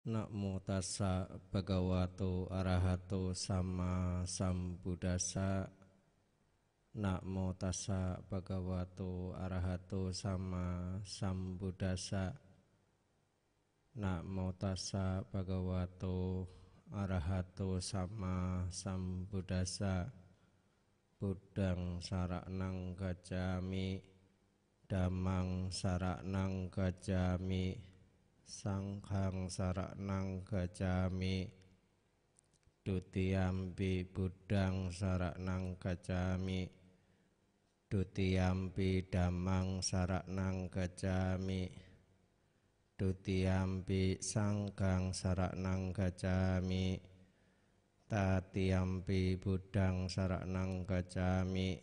Namo tassa bhagavato arahato sama sambuddhassa. Namo tassa bhagavato arahato sama sambuddhassa. Namo tassa bhagavato arahato sama sambuddhassa. Buddhang saranang gacchami, dhammang saranang gacchami, sanghang saranang gacchami. Dutiyampi buddhang saranang gacchami, dutiyampi dhammang saranang gacchami, dutiyampi sanghang saranang gacchami. Tatiyampi buddhang saranang gacchami,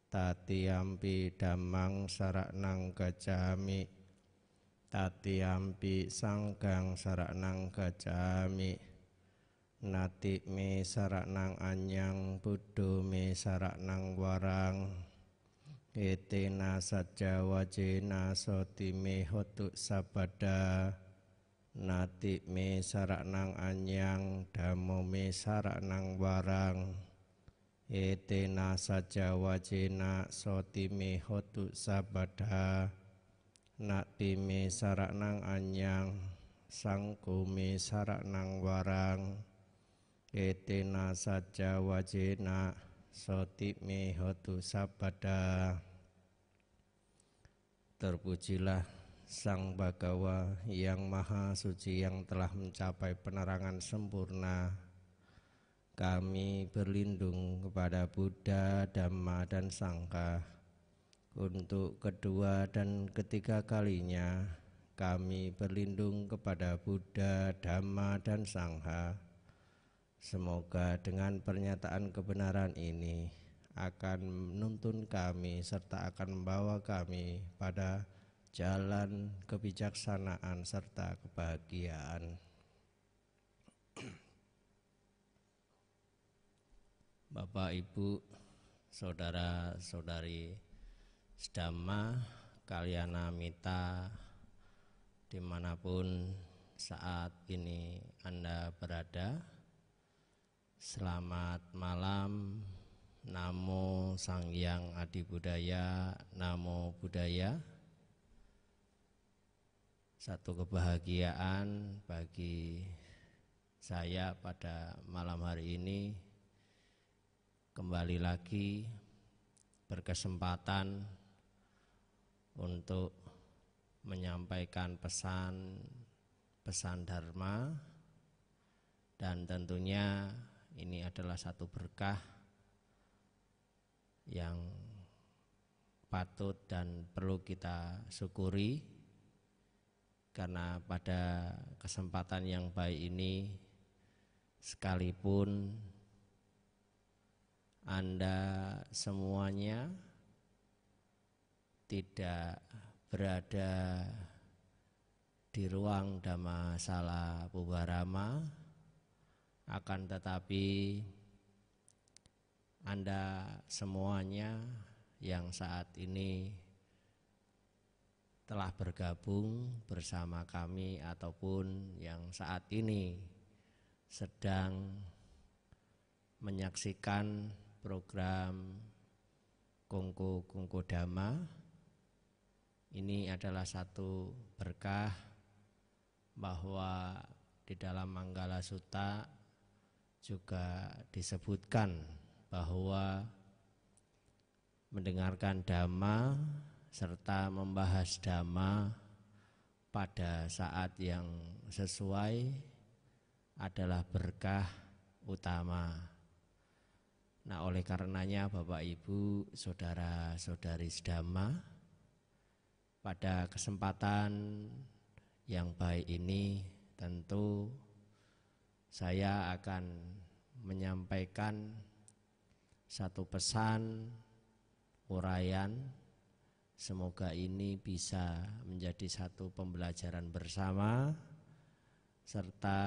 tatiyampi dhammang saranang gacchami, tatiyampi sanghang saranang gacchami. Nati me saranang anyang, buddho me saranang warang. Etena sajja wajena soti me hotu sabada. Nati me saranang anyang, dhammo me saranang warang. Etena sajja wajena soti me hotu sabada. Nati me saranang anyang, sangko me saranang warang. Etena sajja wajena soti me hotu sabada. Terpujilah Sang Bhagawa yang Maha Suci, yang telah mencapai penerangan sempurna. Kami berlindung kepada Buddha, Dhamma, dan Sangha. Untuk kedua dan ketiga kalinya kami berlindung kepada Buddha, Dhamma, dan Sangha. Semoga dengan pernyataan kebenaran ini akan menuntun kami serta akan membawa kami pada jalan kebijaksanaan serta kebahagiaan. Bapak, Ibu, saudara-saudari sedhamma, kalyana mita, dimanapun saat ini Anda berada, selamat malam. Namo Sang Hyang Adi Budaya, Namo Buddhaya. Satu kebahagiaan bagi saya pada malam hari ini kembali lagi berkesempatan untuk menyampaikan pesan Dharma, dan tentunya ini adalah satu berkah yang patut dan perlu kita syukuri. Karena pada kesempatan yang baik ini, sekalipun Anda semuanya tidak berada di ruang Dhammasala Pubarama, akan tetapi Anda semuanya yang saat ini telah bergabung bersama kami ataupun yang saat ini sedang menyaksikan program Kongko Dhamma, ini adalah satu berkah bahwa di dalam Manggala Sutta juga disebutkan bahwa mendengarkan Dhamma serta membahas Dhamma pada saat yang sesuai adalah berkah utama. Nah, oleh karenanya Bapak Ibu, saudara-saudari sedhamma, pada kesempatan yang baik ini tentu saya akan menyampaikan satu pesan uraian. Semoga ini bisa menjadi satu pembelajaran bersama, serta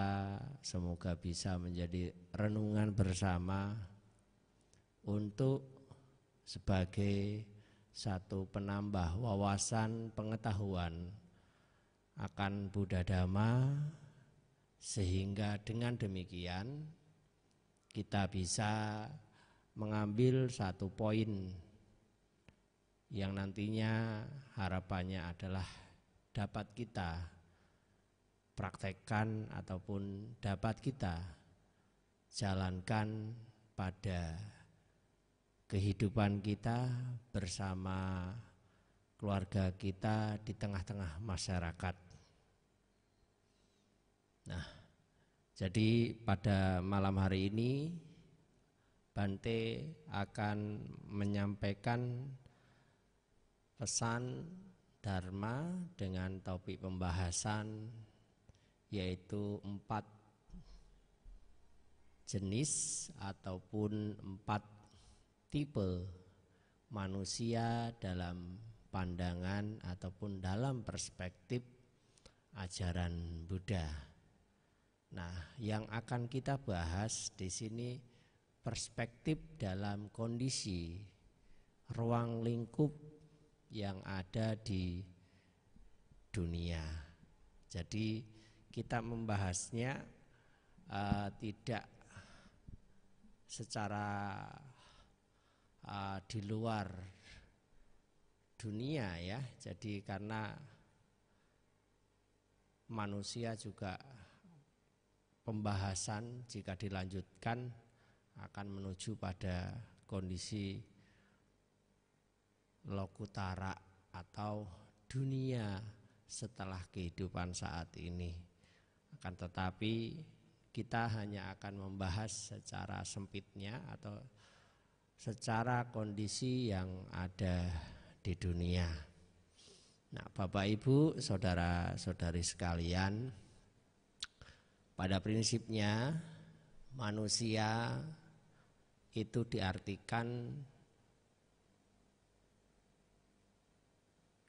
semoga bisa menjadi renungan bersama untuk sebagai satu penambah wawasan pengetahuan akan Buddha Dhamma Sehingga dengan demikian kita bisa mengambil satu poin yang nantinya harapannya adalah dapat kita praktekkan ataupun dapat kita jalankan pada kehidupan kita bersama keluarga kita di tengah-tengah masyarakat. Nah, jadi pada malam hari ini Bante akan menyampaikan pesan Dharma dengan topik pembahasan yaitu 4 jenis ataupun 4 tipe manusia dalam pandangan ataupun dalam perspektif ajaran Buddha. Nah, yang akan kita bahas di sini perspektif dalam kondisi ruang lingkup yang ada di dunia. Jadi kita membahasnya tidak secara di luar dunia ya. Jadi karena manusia juga pembahasan jika dilanjutkan akan menuju pada kondisi lokutara atau dunia setelah kehidupan saat ini. Akan tetapi kita hanya akan membahas secara sempitnya atau secara kondisi yang ada di dunia. Nah, Bapak Ibu, saudara-saudari sekalian, pada prinsipnya manusia itu diartikan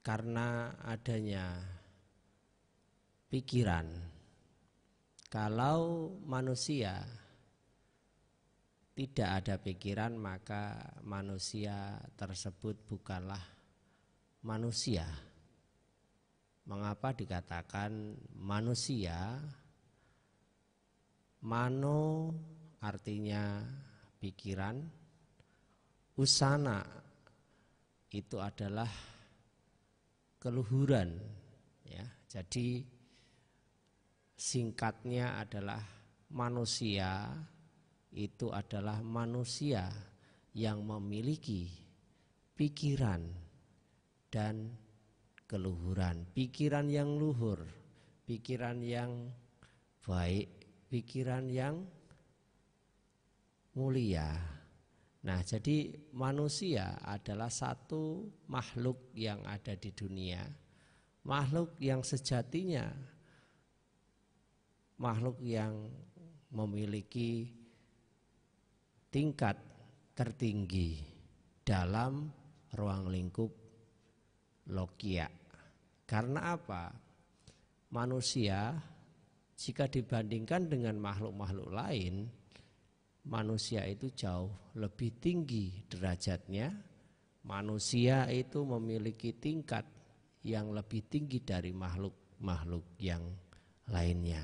karena adanya pikiran. Kalau manusia tidak ada pikiran, maka manusia tersebut bukanlah manusia. Mengapa dikatakan manusia? Mano artinya pikiran, usana itu adalah keluhuran ya. Jadi singkatnya adalah manusia itu adalah manusia yang memiliki pikiran dan keluhuran, pikiran yang luhur, pikiran yang baik, pikiran yang mulia. Nah, jadi manusia adalah satu makhluk yang ada di dunia, makhluk yang sejatinya, makhluk yang memiliki tingkat tertinggi dalam ruang lingkup Lokia. Karena apa? Manusia jika dibandingkan dengan makhluk-makhluk lain, manusia itu jauh lebih tinggi derajatnya. Manusia itu memiliki tingkat yang lebih tinggi dari makhluk-makhluk yang lainnya.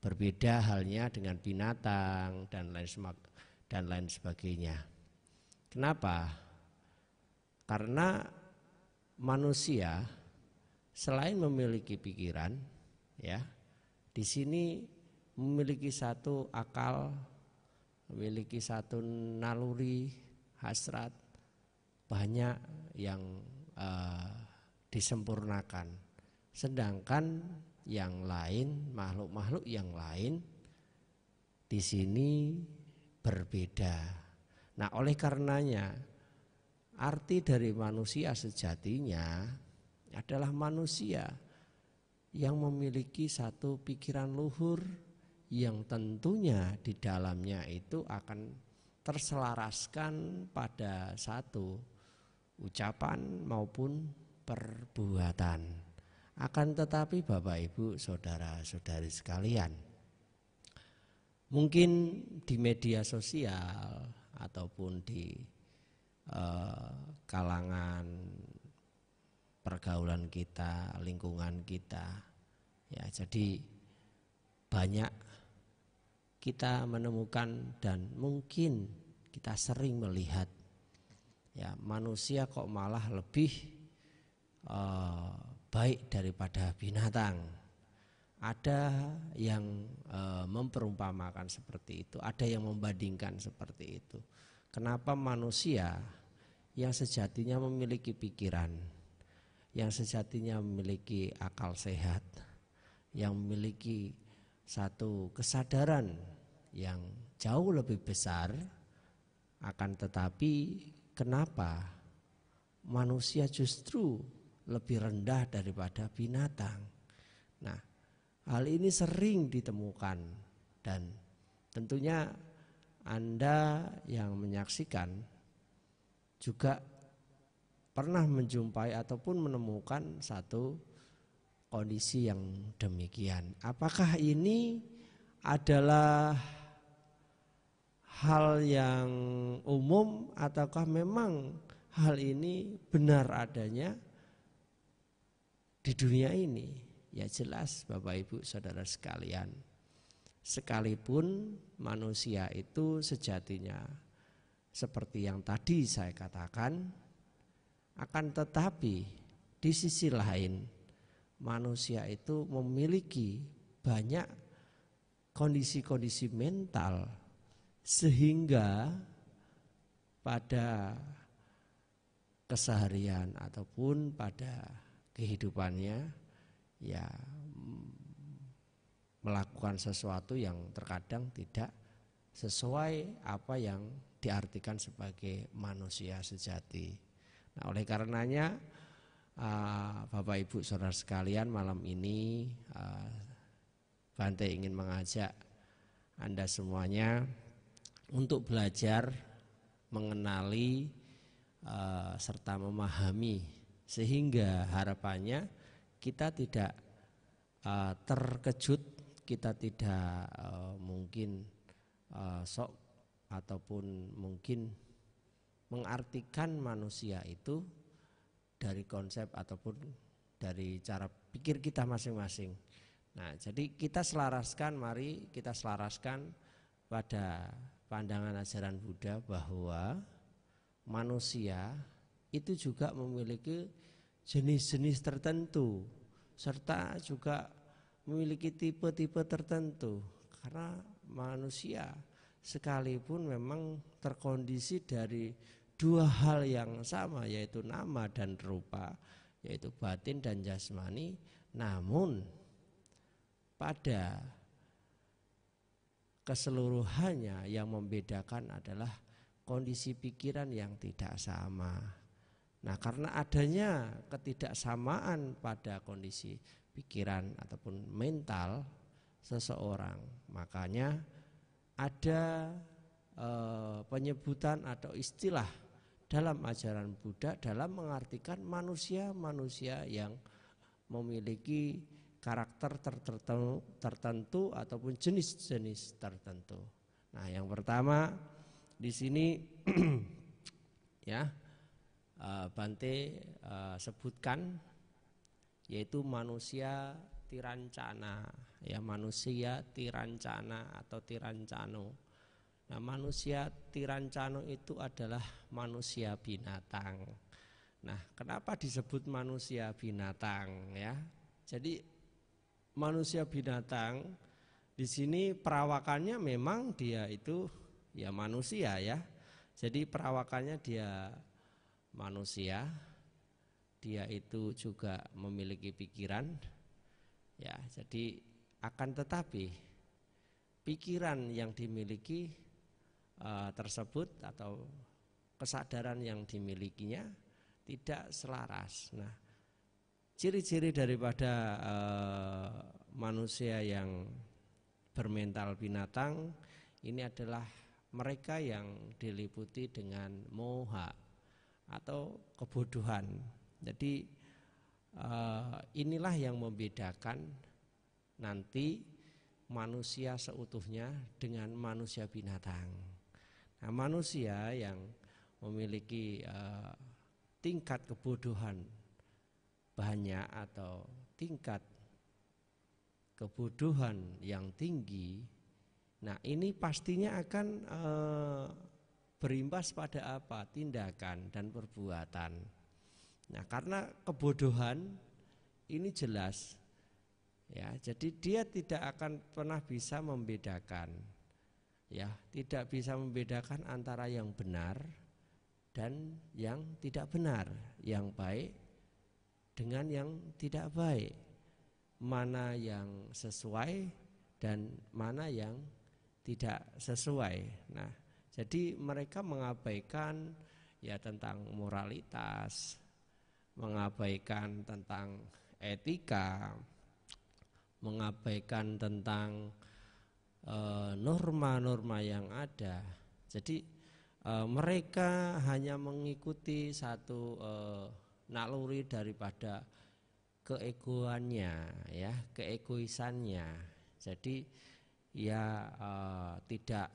Berbeda halnya dengan binatang dan lain sebagainya. Kenapa? Karena manusia selain memiliki pikiran, ya, di sini memiliki satu akal, memiliki satu naluri, hasrat, banyak yang disempurnakan. Sedangkan yang lain, makhluk-makhluk yang lain di sini berbeda. Nah, oleh karenanya arti dari manusia sejatinya adalah manusia yang memiliki satu pikiran luhur yang tentunya di dalamnya itu akan terselaraskan pada satu ucapan maupun perbuatan. Akan tetapi Bapak Ibu saudara-saudari sekalian, mungkin di media sosial ataupun di kalangan pergaulan kita, lingkungan kita, ya, jadi banyak kita menemukan dan mungkin kita sering melihat ya manusia kok malah lebih baik daripada binatang. Ada yang memperumpamakan seperti itu, ada yang membandingkan seperti itu. Kenapa manusia yang sejatinya memiliki pikiran, yang sejatinya memiliki akal sehat, yang memiliki satu kesadaran yang jauh lebih besar, akan tetapi kenapa manusia justru lebih rendah daripada binatang? Nah, hal ini sering ditemukan dan tentunya Anda yang menyaksikan juga pernah menjumpai ataupun menemukan satu kondisi yang demikian. Apakah ini adalah hal yang umum ataukah memang hal ini benar adanya di dunia ini? Ya jelas Bapak Ibu Saudara sekalian, sekalipun manusia itu sejatinya seperti yang tadi saya katakan, akan tetapi di sisi lain manusia itu memiliki banyak kondisi-kondisi mental sehingga pada keseharian ataupun pada kehidupannya ya melakukan sesuatu yang terkadang tidak sesuai apa yang diartikan sebagai manusia sejati. Nah, oleh karenanya Bapak Ibu Saudara sekalian, malam ini Bante ingin mengajak Anda semuanya untuk belajar mengenali serta memahami, sehingga harapannya kita tidak terkejut, kita tidak mungkin sok ataupun mungkin mengartikan manusia itu dari konsep ataupun dari cara pikir kita masing-masing. Nah, jadi kita selaraskan, mari kita selaraskan pada pandangan ajaran Buddha bahwa manusia itu juga memiliki jenis-jenis tertentu serta juga memiliki tipe-tipe tertentu, karena manusia sekalipun memang terkondisi dari dua hal yang sama, yaitu nama dan rupa, yaitu batin dan jasmani, namun pada keseluruhannya yang membedakan adalah kondisi pikiran yang tidak sama. Nah, karena adanya ketidaksamaan pada kondisi pikiran ataupun mental seseorang, makanya ada penyebutan atau istilah dalam ajaran Buddha dalam mengartikan manusia-manusia yang memiliki karakter tertentu ataupun jenis-jenis tertentu. Nah, yang pertama di sini ya Bante sebutkan yaitu manusia tirancana, ya manusia tirancana atau tirancano. Nah, manusia tirancano itu adalah manusia binatang. Nah, kenapa disebut manusia binatang ya? Jadi manusia binatang di sini perawakannya memang dia itu ya manusia ya. Jadi perawakannya dia manusia, dia itu juga memiliki pikiran ya. Jadi akan tetapi pikiran yang dimiliki tersebut atau kesadaran yang dimilikinya tidak selaras. Nah, ciri-ciri daripada manusia yang bermental binatang ini adalah mereka yang diliputi dengan moha atau kebodohan. Jadi inilah yang membedakan nanti manusia seutuhnya dengan manusia binatang. Nah, manusia yang memiliki tingkat kebodohan banyak atau tingkat kebodohan yang tinggi Nah, ini pastinya akan berimbas pada apa? Tindakan dan perbuatan. Nah, karena kebodohan ini jelas, ya, jadi dia tidak akan pernah bisa membedakan, ya, tidak bisa membedakan antara yang benar dan yang tidak benar, yang baik dengan yang tidak baik, mana yang sesuai dan mana yang tidak sesuai. Nah, jadi mereka mengabaikan ya tentang moralitas, mengabaikan tentang etika, mengabaikan tentang norma-norma yang ada. Jadi mereka hanya mengikuti satu naluri daripada keegoannya, ya, keegoisannya. Jadi ya tidak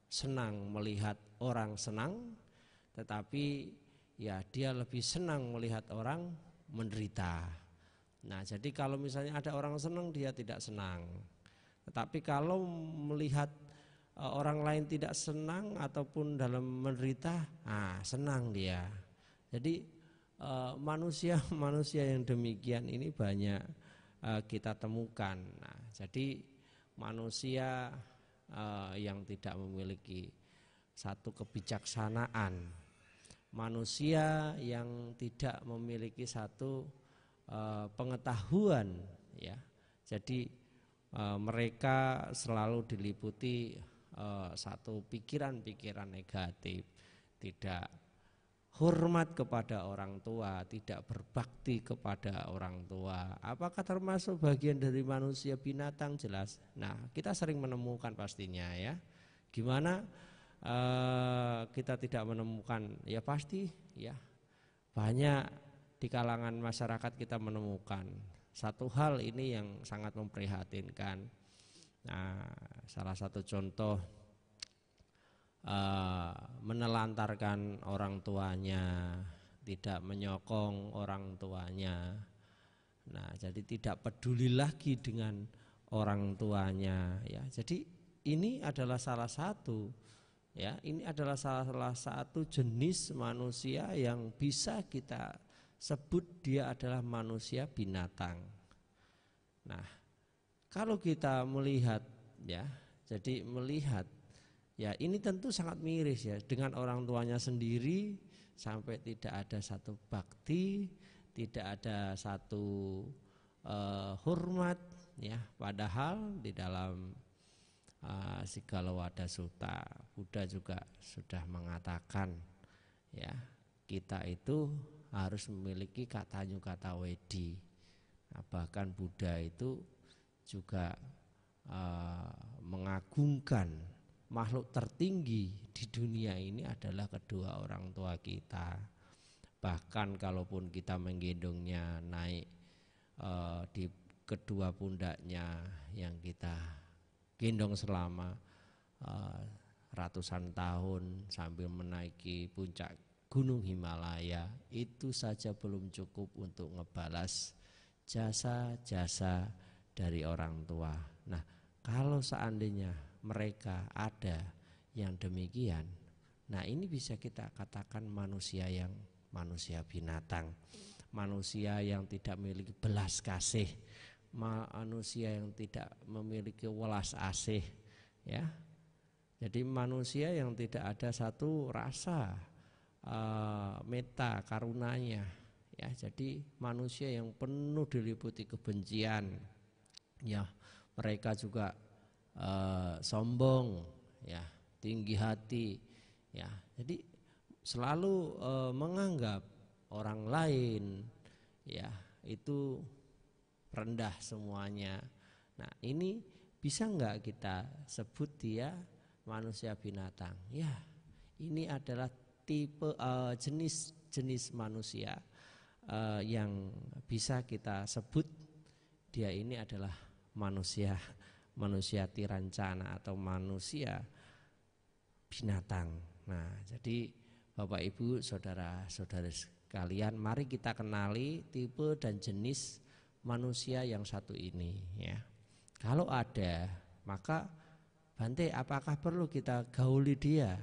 senang melihat orang senang, tetapi ya dia lebih senang melihat orang menderita. Nah, jadi kalau misalnya ada orang senang, dia tidak senang. Tetapi kalau melihat orang lain tidak senang ataupun dalam menderita, senang dia. Jadi manusia yang demikian ini banyak kita temukan. Nah, jadi manusia yang tidak memiliki satu kebijaksanaan, manusia yang tidak memiliki satu pengetahuan, ya. Jadi mereka selalu diliputi satu pikiran-pikiran negatif, tidak hormat kepada orang tua, tidak berbakti kepada orang tua. Apakah termasuk bagian dari manusia binatang? Jelas. Nah, kita sering menemukan pastinya, ya. Gimana kita tidak menemukan? Ya pasti, ya. Banyak di kalangan masyarakat kita menemukan satu hal ini yang sangat memprihatinkan. Nah, salah satu contoh menelantarkan orang tuanya, tidak menyokong orang tuanya. Nah, jadi tidak peduli lagi dengan orang tuanya, ya. Jadi ini adalah salah satu, ya, ini adalah salah satu jenis manusia yang bisa kita sebut dia adalah manusia binatang. Nah, kalau kita melihat, ya, jadi melihat, ya, ini tentu sangat miris, ya, dengan orang tuanya sendiri sampai tidak ada satu bakti, tidak ada satu hormat, ya. Padahal di dalam Sigalowada Sutta, Buddha juga sudah mengatakan, ya, kita itu harus memiliki kata wedi. Nah, bahkan Buddha itu juga mengagungkan makhluk tertinggi di dunia ini adalah kedua orang tua kita. Bahkan kalaupun kita menggendongnya naik di kedua pundaknya yang kita gendong selama ratusan tahun sambil menaiki puncak Gunung Himalaya, itu saja belum cukup untuk ngebalas jasa-jasa dari orang tua. Nah, kalau seandainya mereka ada yang demikian, nah ini bisa kita katakan manusia yang manusia binatang, manusia yang tidak memiliki belas kasih, manusia yang tidak memiliki welas asih, ya. Jadi manusia yang tidak ada satu rasa meta karunanya, ya. Jadi manusia yang penuh diliputi kebencian, ya. Mereka juga sombong, ya, tinggi hati, ya. Jadi selalu menganggap orang lain, ya, itu rendah semuanya. Nah, ini bisa enggak kita sebut dia manusia binatang? Ya, ini adalah tipe jenis manusia yang bisa kita sebut dia ini adalah manusia tirancana atau manusia binatang. Nah, jadi Bapak Ibu, saudara-saudara sekalian, mari kita kenali tipe dan jenis manusia yang satu ini, ya. Kalau ada, maka Bante, apakah perlu kita gauli dia?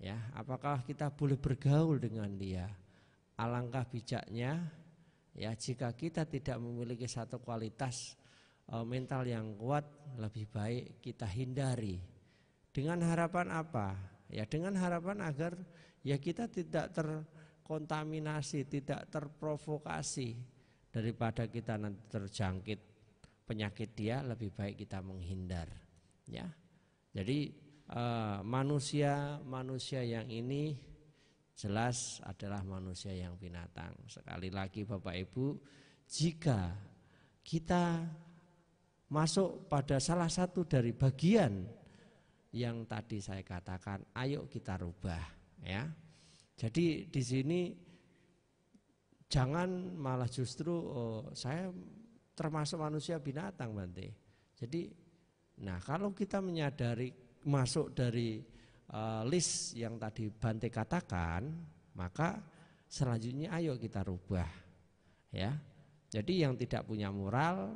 Ya, apakah kita boleh bergaul dengan dia? Alangkah bijaknya ya jika kita tidak memiliki satu kualitas mental yang kuat, lebih baik kita hindari. Dengan harapan apa? Ya dengan harapan agar ya kita tidak terkontaminasi, tidak terprovokasi, daripada kita nanti terjangkit penyakit dia, lebih baik kita menghindar. Ya, jadi manusia yang ini jelas adalah manusia yang binatang. Sekali lagi Bapak Ibu, jika kita masuk pada salah satu dari bagian yang tadi saya katakan, ayo kita rubah, ya. Jadi di sini jangan malah justru saya termasuk manusia binatang, Bante. Jadi, nah kalau kita menyadari masuk dari list yang tadi Bante katakan, maka selanjutnya ayo kita rubah, ya. Jadi yang tidak punya moral,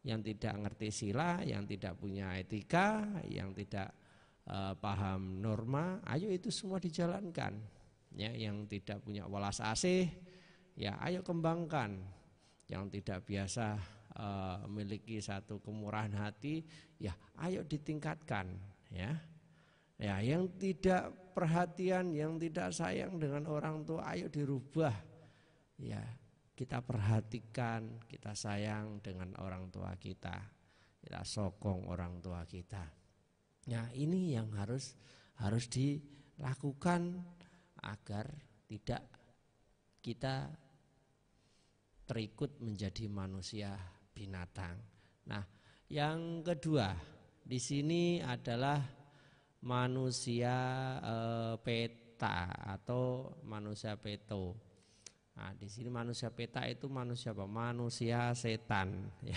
yang tidak ngerti sila, yang tidak punya etika, yang tidak paham norma, ayo itu semua dijalankan. Ya, yang tidak punya welas asih, ya ayo kembangkan. Yang tidak biasa memiliki satu kemurahan hati, ya ayo ditingkatkan. Ya, ya yang tidak perhatian, yang tidak sayang dengan orang tua, ayo dirubah. Ya. Kita perhatikan, kita sayang dengan orang tua kita sokong orang tua kita. Nah ini yang harus dilakukan agar tidak kita terikut menjadi manusia binatang. Nah yang kedua di sini adalah manusia peta atau manusia peto. Nah, di sini manusia peta itu manusia apa? Manusia setan, ya.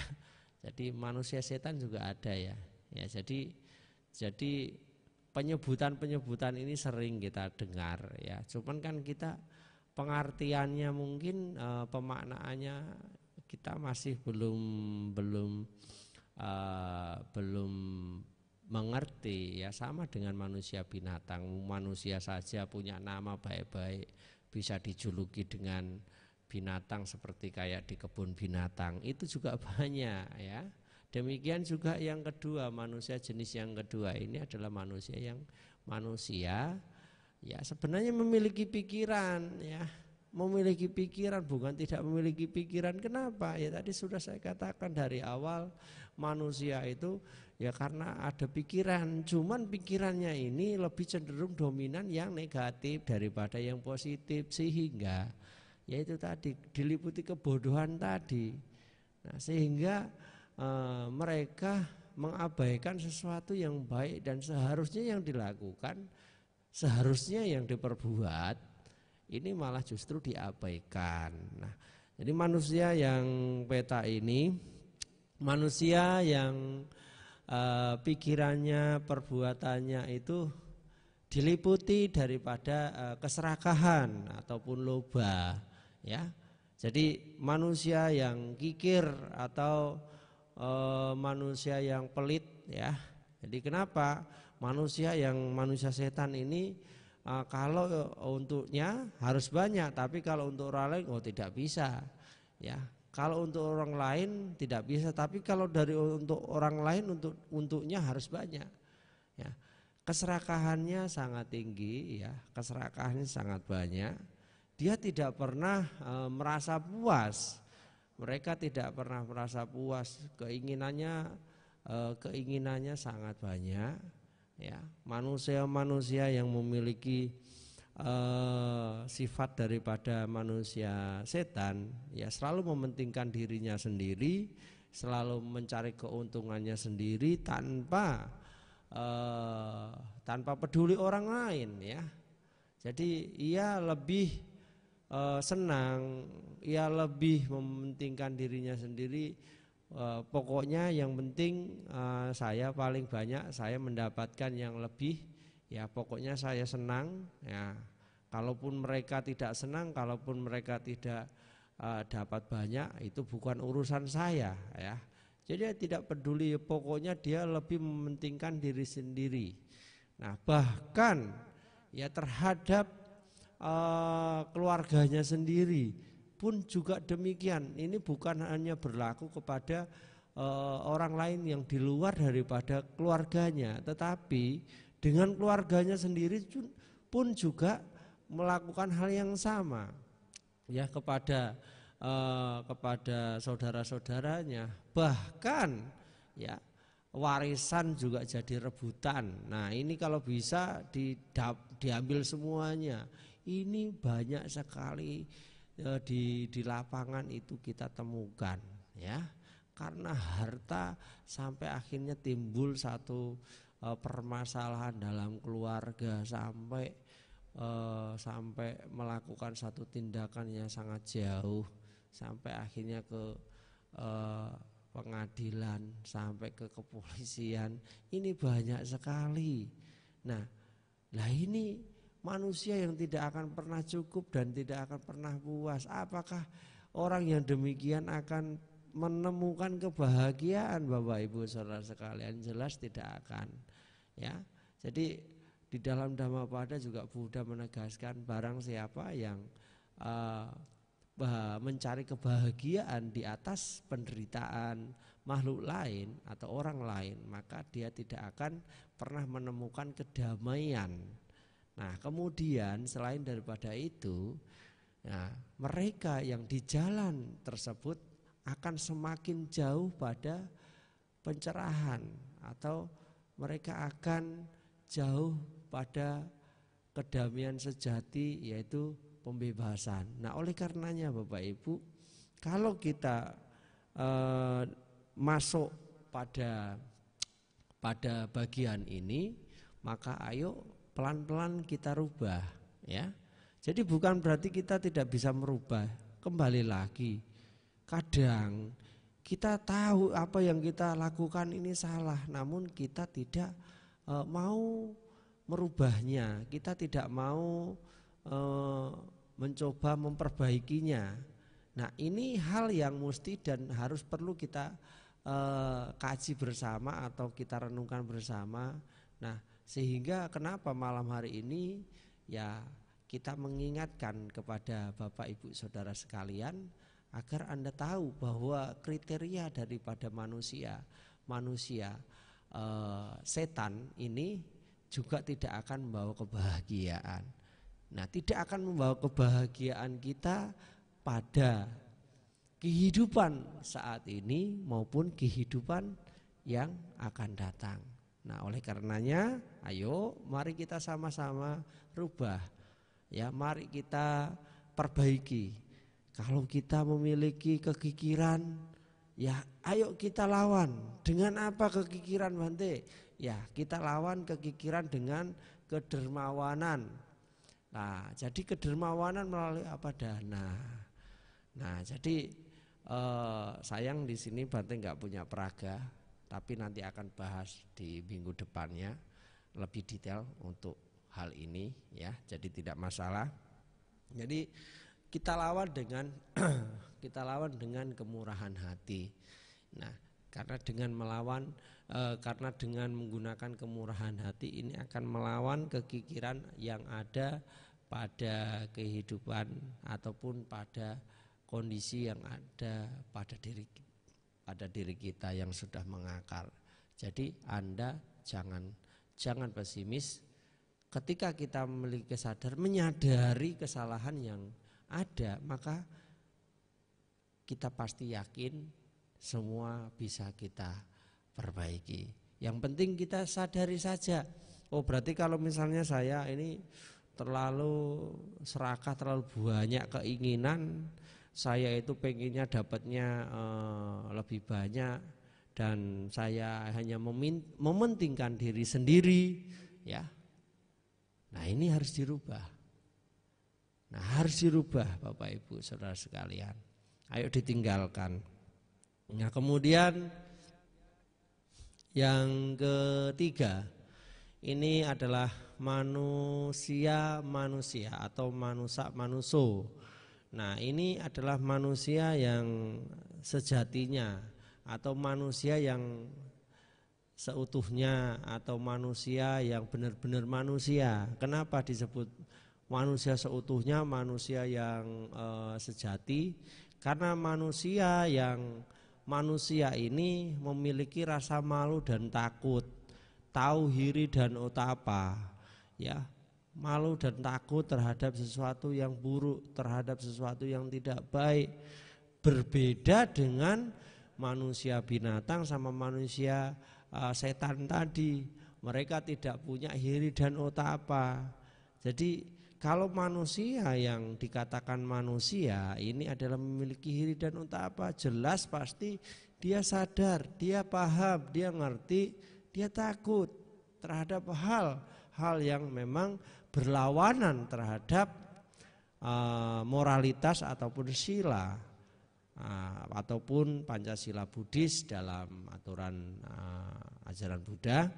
Jadi manusia setan juga ada, ya. Ya, jadi penyebutan ini sering kita dengar, ya. Cuman kan kita pengertiannya mungkin pemaknaannya kita masih belum mengerti, ya. Sama dengan manusia binatang, manusia saja punya nama baik-baik, bisa dijuluki dengan binatang seperti kayak di kebun binatang, itu juga banyak, ya. Demikian juga yang kedua, manusia jenis yang kedua ini adalah manusia ya sebenarnya memiliki pikiran, ya. Memiliki pikiran, bukan tidak memiliki pikiran. Kenapa? Ya tadi sudah saya katakan dari awal, manusia itu ya karena ada pikiran, cuman pikirannya ini lebih cenderung dominan yang negatif daripada yang positif, sehingga yaitu tadi diliputi kebodohan tadi. Nah, sehingga mereka mengabaikan sesuatu yang baik dan seharusnya yang dilakukan, seharusnya yang diperbuat, ini malah justru diabaikan. Nah, jadi manusia yang peta ini manusia yang pikirannya, perbuatannya itu diliputi daripada keserakahan ataupun loba, ya. Jadi manusia yang kikir atau manusia yang pelit, ya. Jadi kenapa manusia setan ini kalau untuknya harus banyak, tapi kalau untuk orang lain tidak bisa, ya. Kalau untuk orang lain tidak bisa, tapi kalau untuk orang lain untuknya harus banyak. Ya. Keserakahannya sangat tinggi, ya. Keserakahannya sangat banyak. Dia tidak pernah merasa puas. Mereka tidak pernah merasa puas. Keinginannya sangat banyak. Ya. Manusia yang memiliki sifat daripada manusia setan, ya selalu mementingkan dirinya sendiri, selalu mencari keuntungannya sendiri tanpa peduli orang lain, ya. Jadi ia lebih senang, ia lebih mementingkan dirinya sendiri. Pokoknya yang penting saya paling banyak, saya mendapatkan yang lebih. Ya pokoknya saya senang, ya. Kalaupun mereka tidak senang, kalaupun mereka tidak dapat banyak, itu bukan urusan saya, ya. Jadi dia tidak peduli, pokoknya dia lebih mementingkan diri sendiri. Nah, bahkan ya terhadap keluarganya sendiri pun juga demikian. Ini bukan hanya berlaku kepada orang lain yang di luar daripada keluarganya, tetapi dengan keluarganya sendiri pun juga melakukan hal yang sama ya kepada saudara-saudaranya. Bahkan ya warisan juga jadi rebutan. Nah, ini kalau bisa diambil semuanya. Ini banyak sekali di lapangan itu kita temukan ya. Karena harta sampai akhirnya timbul satu permasalahan dalam keluarga, sampai melakukan satu tindakan yang sangat jauh, sampai akhirnya ke pengadilan, sampai ke kepolisian. Ini banyak sekali. Nah, ini manusia yang tidak akan pernah cukup dan tidak akan pernah puas. Apakah orang yang demikian akan menemukan kebahagiaan, Bapak Ibu Saudara sekalian? Jelas tidak akan ya. Jadi di dalam Dhammapada juga Buddha menegaskan barang siapa yang mencari kebahagiaan di atas penderitaan makhluk lain atau orang lain, maka dia tidak akan pernah menemukan kedamaian. Nah, kemudian selain daripada itu, nah, mereka yang di jalan tersebut akan semakin jauh pada pencerahan, atau mereka akan jauh pada kedamaian sejati, yaitu pembebasan. Nah, oleh karenanya Bapak Ibu, kalau kita masuk pada bagian ini, maka ayo pelan-pelan kita rubah ya. Jadi bukan berarti kita tidak bisa merubah. Kembali lagi, kadang kita tahu apa yang kita lakukan ini salah, namun kita tidak mau merubahnya, kita tidak mau mencoba memperbaikinya. Nah, ini hal yang mesti dan harus perlu kita kaji bersama atau kita renungkan bersama. Nah, sehingga kenapa malam hari ini ya kita mengingatkan kepada Bapak Ibu Saudara sekalian agar Anda tahu bahwa kriteria daripada manusia setan ini juga tidak akan membawa kebahagiaan. Nah, tidak akan membawa kebahagiaan kita pada kehidupan saat ini maupun kehidupan yang akan datang. Nah, oleh karenanya, ayo mari kita sama-sama rubah. Ya, mari kita perbaiki. Kalau kita memiliki kekikiran, ya ayo kita lawan. Dengan apa kekikiran, Bante? Ya, kita lawan kekikiran dengan kedermawanan. Nah, jadi kedermawanan melalui apa? Dana. Nah, jadi sayang di sini Bante nggak punya peraga, tapi nanti akan bahas di minggu depannya lebih detail untuk hal ini ya. Jadi tidak masalah. Jadi kita lawan dengan kemurahan hati. Nah, karena dengan menggunakan kemurahan hati ini akan melawan kekikiran yang ada pada kehidupan ataupun pada kondisi yang ada pada diri kita yang sudah mengakar. Jadi Anda jangan pesimis. Ketika kita memiliki menyadari kesalahan yang ada, maka kita pasti yakin semua bisa kita perbaiki. Yang penting kita sadari saja. Oh, berarti kalau misalnya saya ini terlalu serakah, terlalu banyak keinginan, saya itu pengennya dapatnya lebih banyak dan saya hanya mementingkan diri sendiri ya. Nah, ini harus dirubah. Bapak Ibu Saudara sekalian. Ayo ditinggalkan. Nah, kemudian yang ketiga, ini adalah manusia atau manuso. Nah, ini adalah manusia yang sejatinya atau manusia yang seutuhnya atau manusia yang benar-benar manusia. Kenapa disebut manusia seutuhnya, manusia yang sejati? Karena manusia ini memiliki rasa malu dan takut, tahu hiri dan otapa, ya, malu dan takut terhadap sesuatu yang buruk, terhadap sesuatu yang tidak baik. Berbeda dengan manusia binatang sama manusia setan tadi, mereka tidak punya hiri dan otapa. Jadi kalau manusia yang dikatakan manusia ini adalah memiliki hiri dan otapa, jelas pasti dia sadar, dia paham, dia ngerti, dia takut terhadap hal yang memang berlawanan terhadap moralitas ataupun sila ataupun Pancasila Buddhis dalam aturan ajaran Buddha.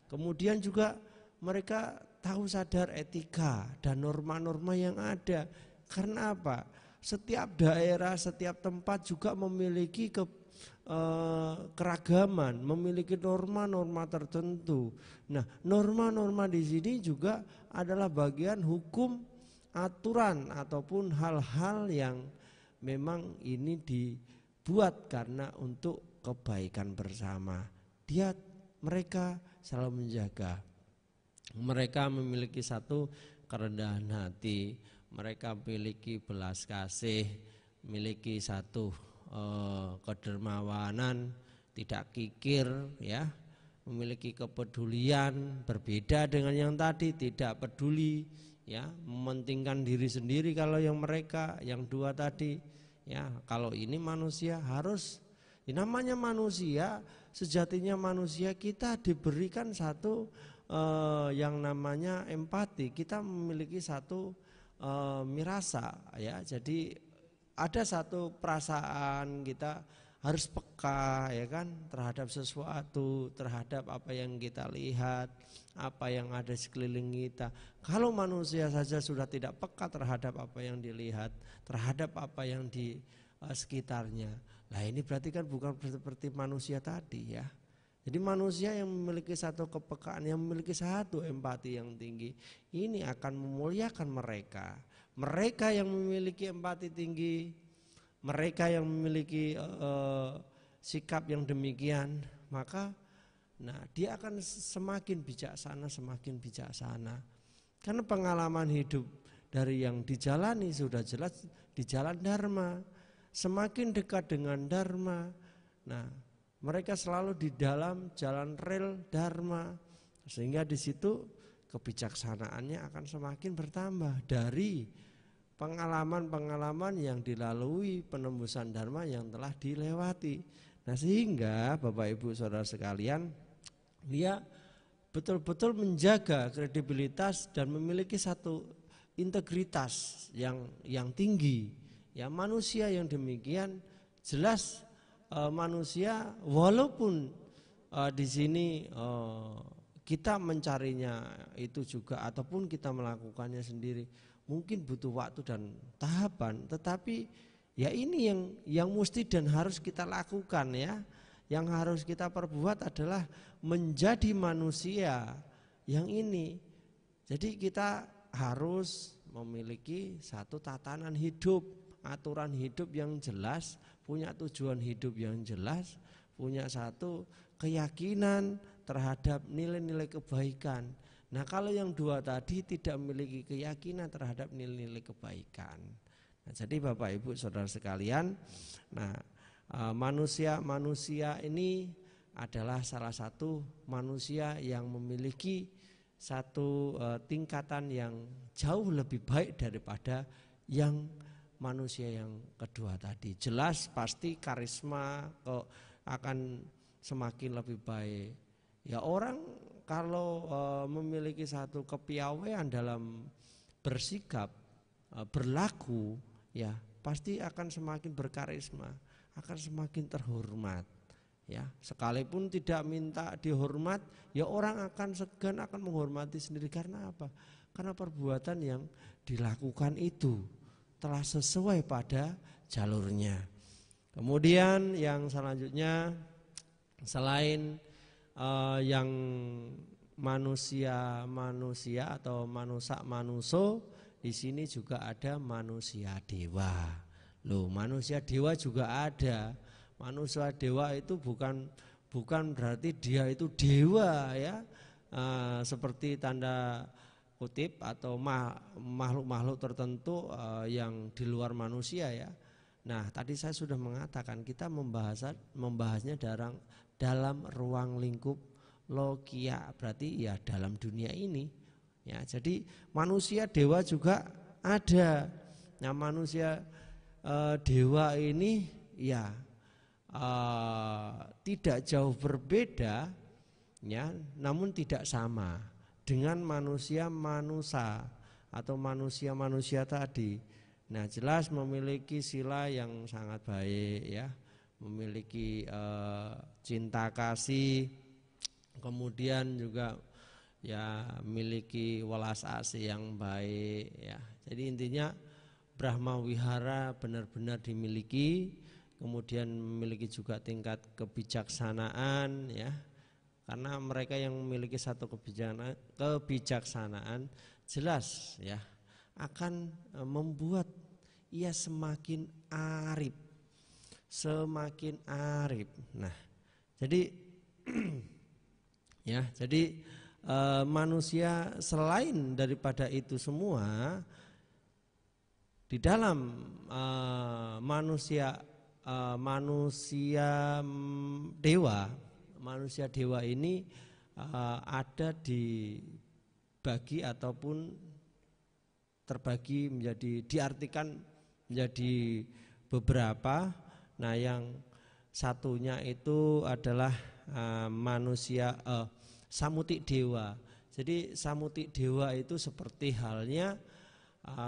Kemudian juga mereka tahu sadar etika dan norma-norma yang ada. Karena apa? Setiap daerah, setiap tempat juga memiliki keragaman, memiliki norma-norma tertentu. Nah, norma-norma di sini juga adalah bagian hukum, aturan ataupun hal-hal yang memang ini dibuat karena untuk kebaikan bersama. Mereka selalu menjaga. Mereka memiliki satu kerendahan hati, mereka memiliki belas kasih, memiliki satu kedermawanan, tidak kikir, ya, memiliki kepedulian. Berbeda dengan yang tadi, tidak peduli, ya, mementingkan diri sendiri. Kalau yang mereka, yang dua tadi, ya, kalau ini manusia harus, namanya manusia, sejatinya manusia kita diberikan satu yang namanya empati. Kita memiliki satu mirasa, ya. Jadi ada satu perasaan, kita harus peka, ya kan, terhadap sesuatu, terhadap apa yang kita lihat, apa yang ada di sekeliling kita. Kalau manusia saja sudah tidak peka terhadap apa yang dilihat, terhadap apa yang di sekitarnya, lah ini berarti kan bukan seperti manusia tadi, ya. Jadi manusia yang memiliki satu kepekaan, yang memiliki satu empati yang tinggi, ini akan memuliakan mereka. Mereka yang memiliki empati tinggi, mereka yang memiliki sikap yang demikian, maka dia akan semakin bijaksana. Karena pengalaman hidup dari yang dijalani sudah jelas di jalan dharma. Semakin dekat dengan dharma, mereka selalu di dalam jalan rel dharma, sehingga di situ kebijaksanaannya akan semakin bertambah dari pengalaman-pengalaman yang dilalui, penembusan dharma yang telah dilewati. Sehingga Bapak Ibu Saudara sekalian, dia betul-betul menjaga kredibilitas dan memiliki satu integritas yang tinggi. Ya, manusia yang demikian jelas manusia, walaupun di sini kita mencarinya itu juga ataupun kita melakukannya sendiri mungkin butuh waktu dan tahapan, tetapi ya ini yang mesti dan harus kita lakukan, ya. Yang harus kita perbuat adalah menjadi manusia yang ini. Jadi kita harus memiliki satu tatanan hidup, aturan hidup yang jelas, punya tujuan hidup yang jelas, punya satu keyakinan terhadap nilai-nilai kebaikan. Kalau yang dua tadi tidak memiliki keyakinan terhadap nilai-nilai kebaikan. Jadi Bapak Ibu Saudara sekalian, manusia ini adalah salah satu manusia yang memiliki satu tingkatan yang jauh lebih baik daripada yang manusia yang kedua tadi. Jelas pasti karisma akan semakin lebih baik. Ya, orang kalau memiliki satu kepiawaian dalam bersikap, berlaku, ya pasti akan semakin berkarisma, akan semakin terhormat. Ya, sekalipun tidak minta dihormat, ya orang akan segan, akan menghormati sendiri. Karena apa? Karena perbuatan yang dilakukan itu telah sesuai pada jalurnya. Kemudian yang selanjutnya selain yang manusia atau manuso, di sini juga ada manusia dewa. Loh, manusia dewa juga ada. Manusia dewa itu bukan berarti dia itu dewa ya, seperti tanda kutip atau makhluk-makhluk tertentu yang di luar manusia ya. Nah, tadi saya sudah mengatakan kita membahasnya dalam ruang lingkup logia, berarti ya dalam dunia ini ya. Jadi manusia dewa juga ada. Nah, manusia dewa ini ya tidak jauh berbeda ya, namun tidak sama dengan manusia atau manusia tadi. Nah, jelas memiliki sila yang sangat baik ya, memiliki cinta kasih, kemudian juga ya memiliki welas asih yang baik ya. Jadi intinya Brahma Wihara benar-benar dimiliki, kemudian memiliki juga tingkat kebijaksanaan ya. Karena mereka yang memiliki satu kebijaksanaan jelas ya akan membuat ia semakin arif. Nah, jadi ya, jadi manusia selain daripada itu semua di dalam manusia dewa ini ada dibagi ataupun terbagi diartikan menjadi beberapa. Nah, yang satunya itu adalah manusia samutik dewa. Jadi samutik dewa itu seperti halnya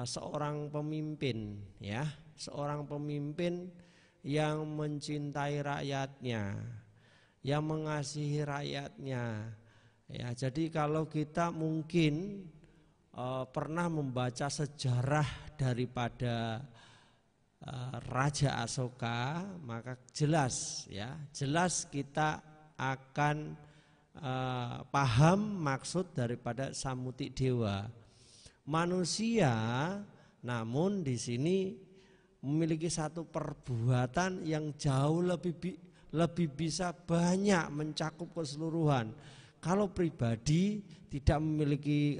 seorang pemimpin ya, seorang pemimpin yang mencintai rakyatnya, yang mengasihi rakyatnya ya. Jadi kalau kita mungkin pernah membaca sejarah daripada Raja Asoka, maka jelas kita akan paham maksud daripada samutik dewa. Manusia namun di sini memiliki satu perbuatan yang jauh lebih bisa banyak mencakup keseluruhan. Kalau pribadi tidak memiliki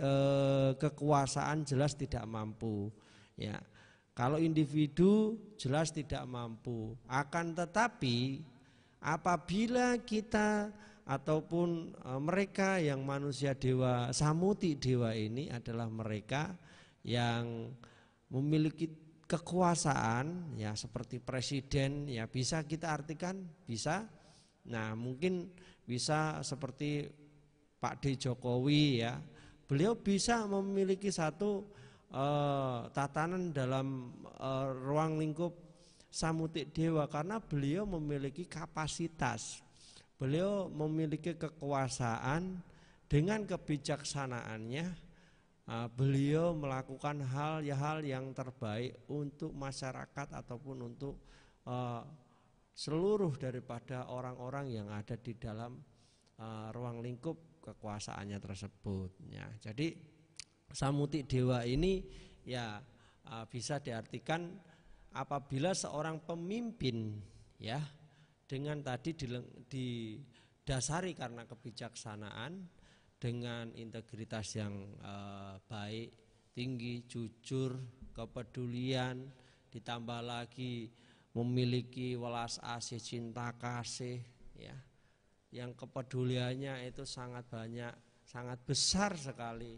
kekuasaan jelas tidak mampu ya. Kalau individu jelas tidak mampu. Akan tetapi apabila kita ataupun mereka yang manusia dewa, samutik dewa ini adalah mereka yang memiliki kekuasaan ya, seperti presiden ya, bisa kita artikan bisa. Nah, mungkin bisa seperti Pak D. Jokowi ya, beliau bisa memiliki satu tatanan dalam ruang lingkup samutik dewa karena beliau memiliki kapasitas, beliau memiliki kekuasaan, dengan kebijaksanaannya beliau melakukan hal-hal yang terbaik untuk masyarakat ataupun untuk seluruh daripada orang-orang yang ada di dalam ruang lingkup kekuasaannya tersebut ya. Jadi samutik dewa ini ya bisa diartikan apabila seorang pemimpin ya dengan tadi didasari karena kebijaksanaan, dengan integritas yang baik, tinggi, jujur, kepedulian, ditambah lagi memiliki welas asih, cinta kasih ya, yang kepeduliannya itu sangat banyak, sangat besar sekali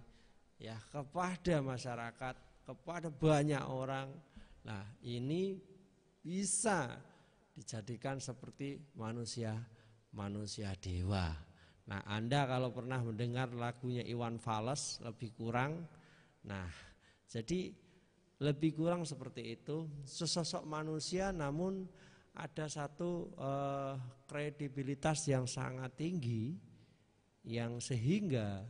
ya kepada masyarakat, kepada banyak orang. Nah, ini bisa dijadikan seperti manusia dewa. Nah, Anda kalau pernah mendengar lagunya Iwan Fals lebih kurang, nah jadi lebih kurang seperti itu, sesosok manusia namun ada satu kredibilitas yang sangat tinggi, yang sehingga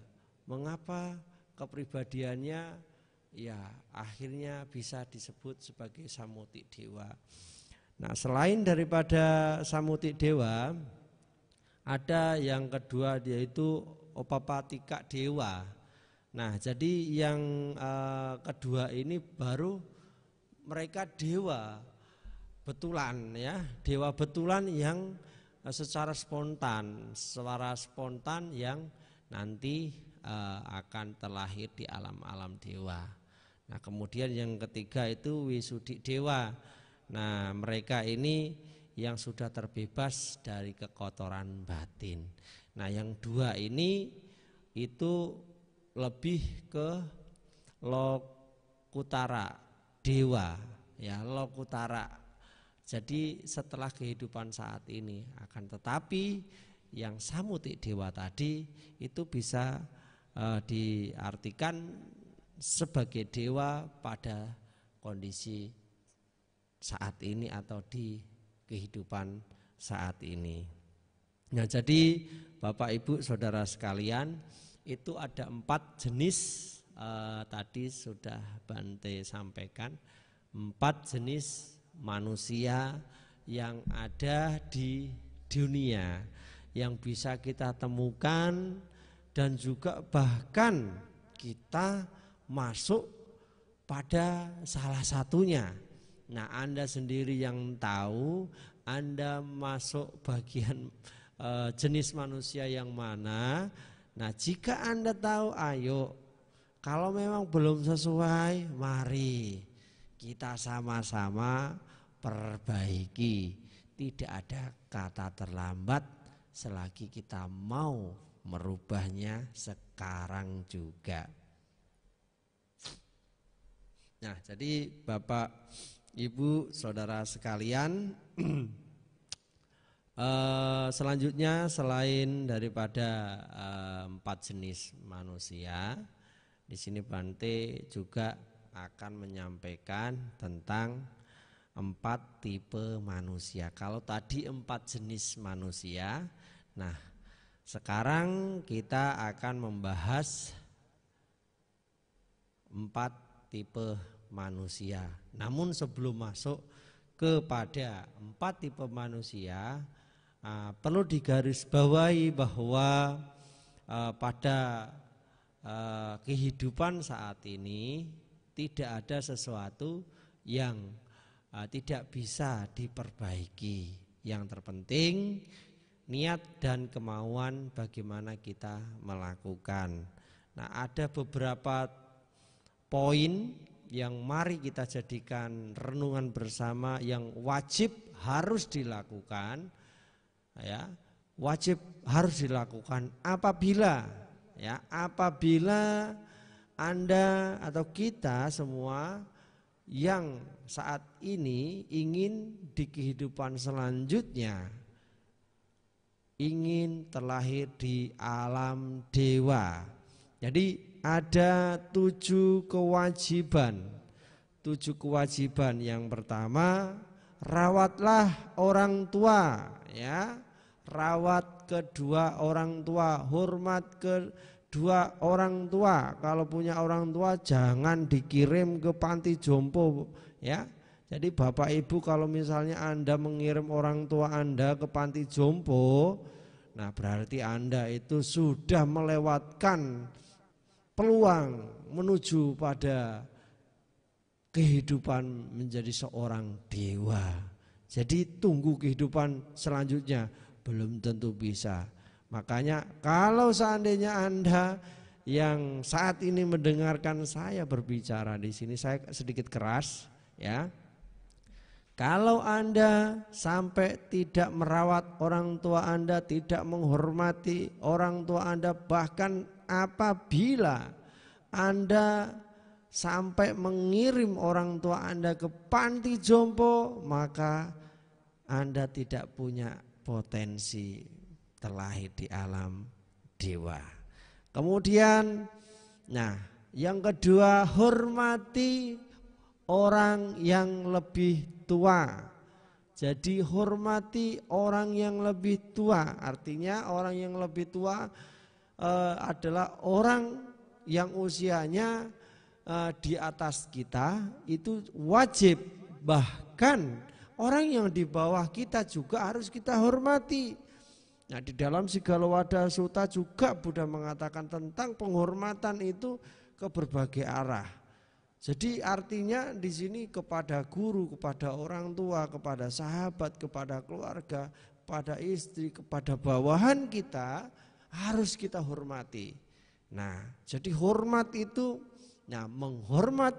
mengapa kepribadiannya ya akhirnya bisa disebut sebagai samutik dewa. Nah, selain daripada Samuti Dewa, ada yang kedua yaitu Opapatika Dewa. Nah, jadi yang kedua ini baru mereka dewa betulan ya, dewa betulan yang secara spontan yang nanti akan terlahir di alam-alam dewa. Nah, kemudian yang ketiga itu Wisudi Dewa. Nah, mereka ini yang sudah terbebas dari kekotoran batin. Nah, yang dua ini itu lebih ke Lokutara Dewa ya, Lokutara. Jadi setelah kehidupan saat ini akan tetapi yang Samuti Dewa tadi itu bisa diartikan sebagai dewa pada kondisi saat ini atau di kehidupan saat ini. Nah, jadi Bapak Ibu Saudara sekalian, itu ada 4 jenis tadi sudah Bante sampaikan, 4 jenis manusia yang ada di dunia yang bisa kita temukan dan juga bahkan kita masuk pada salah satunya. Nah, Anda sendiri yang tahu Anda masuk bagian jenis manusia yang mana. Nah, jika Anda tahu, ayo, kalau memang belum sesuai, mari kita sama-sama perbaiki. Tidak ada kata terlambat selagi kita mau merubahnya sekarang juga. Nah, jadi Bapak, Ibu, Saudara sekalian, selanjutnya selain daripada 4 jenis manusia, di sini Bante juga akan menyampaikan tentang 4 tipe manusia. Kalau tadi 4 jenis manusia, nah sekarang kita akan membahas 4 tipe manusia. Namun sebelum masuk kepada 4 tipe manusia, perlu digarisbawahi bahwa pada kehidupan saat ini tidak ada sesuatu yang tidak bisa diperbaiki. Yang terpenting niat dan kemauan bagaimana kita melakukan. Nah, ada beberapa poin yang mari kita jadikan renungan bersama yang wajib harus dilakukan. Ya, wajib harus dilakukan apabila Anda atau kita semua yang saat ini ingin di kehidupan selanjutnya ingin terlahir di alam dewa. Jadi ada 7 kewajiban. 7 kewajiban. Yang pertama, rawatlah orang tua, ya. Rawat kedua orang tua, hormat kedua orang tua. Kalau punya orang tua jangan dikirim ke panti jompo, ya. Jadi Bapak Ibu kalau misalnya Anda mengirim orang tua Anda ke panti jompo, nah berarti Anda itu sudah melewatkan peluang menuju pada kehidupan menjadi seorang dewa. Jadi tunggu kehidupan selanjutnya belum tentu bisa. Makanya kalau seandainya Anda yang saat ini mendengarkan saya berbicara di sini, saya sedikit keras, ya. Kalau Anda sampai tidak merawat orang tua Anda, tidak menghormati orang tua Anda, bahkan apabila Anda sampai mengirim orang tua Anda ke panti jompo, maka Anda tidak punya potensi terlahir di alam dewa. Kemudian, nah, yang kedua, hormati orang yang lebih tua. Jadi hormati orang yang lebih tua. Artinya orang yang lebih tua adalah orang yang usianya di atas kita, itu wajib, bahkan orang yang di bawah kita juga harus kita hormati. Nah, di dalam Sigala Sutta juga Buddha mengatakan tentang penghormatan itu ke berbagai arah. Jadi artinya di sini kepada guru, kepada orang tua, kepada sahabat, kepada keluarga, kepada istri, kepada bawahan kita harus kita hormati. Nah, jadi hormat itu, nah menghormat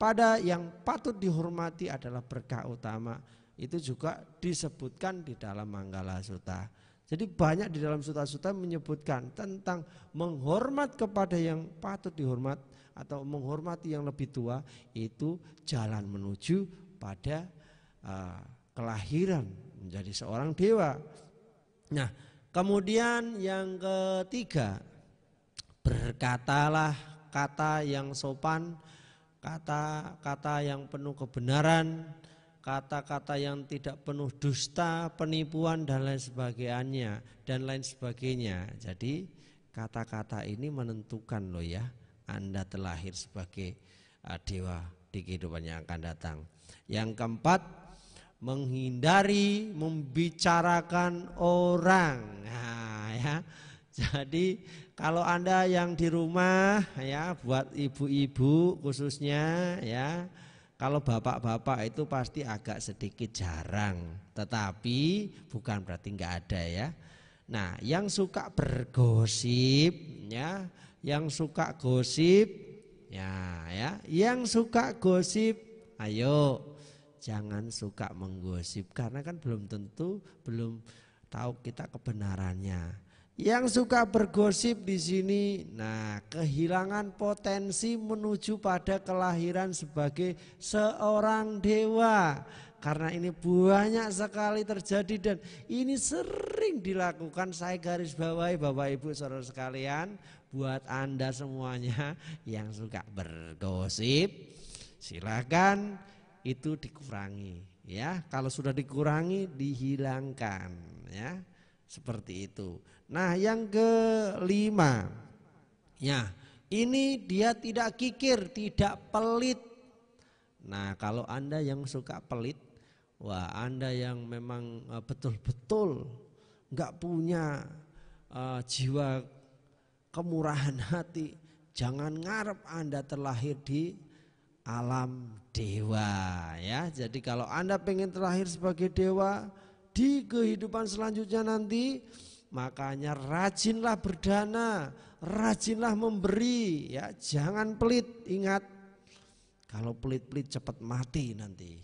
pada yang patut dihormati adalah berkah utama. Itu juga disebutkan di dalam Manggala Sutta. Jadi banyak di dalam sutta-sutta menyebutkan tentang menghormat kepada yang patut dihormat atau menghormati yang lebih tua, itu jalan menuju pada kelahiran menjadi seorang dewa. Nah, kemudian yang ketiga, berkatalah kata yang sopan, kata-kata yang penuh kebenaran, kata-kata yang tidak penuh dusta, penipuan dan lain sebagainya. Jadi kata-kata ini menentukan loh ya, Anda terlahir sebagai dewa di kehidupan yang akan datang. Yang keempat, menghindari membicarakan orang. Nah, ya. Jadi kalau Anda yang di rumah ya, buat ibu-ibu khususnya ya, kalau bapak-bapak itu pasti agak sedikit jarang, tetapi bukan berarti nggak ada ya. Nah, yang suka bergosip ya, yang suka gosip ya, yang suka gosip, ayo jangan suka menggosip karena kan belum tentu, belum tahu kita kebenarannya. Yang suka bergosip di sini, nah kehilangan potensi menuju pada kelahiran sebagai seorang dewa. Karena ini banyak sekali terjadi dan ini sering dilakukan. Saya garis bawahi Bapak Ibu saudara sekalian, buat Anda semuanya yang suka bergosip, silakan itu dikurangi ya. Kalau sudah dikurangi dihilangkan ya. Seperti itu. Nah, yang kelima, ya ini dia tidak kikir, tidak pelit. Nah, kalau Anda yang suka pelit, wah Anda yang memang betul-betul nggak punya jiwa kemurahan hati, jangan ngarep Anda terlahir di alam dewa ya. Jadi kalau Anda pengen terlahir sebagai dewa di kehidupan selanjutnya nanti, makanya rajinlah berdana, rajinlah memberi ya, jangan pelit. Ingat, kalau pelit-pelit cepat mati nanti.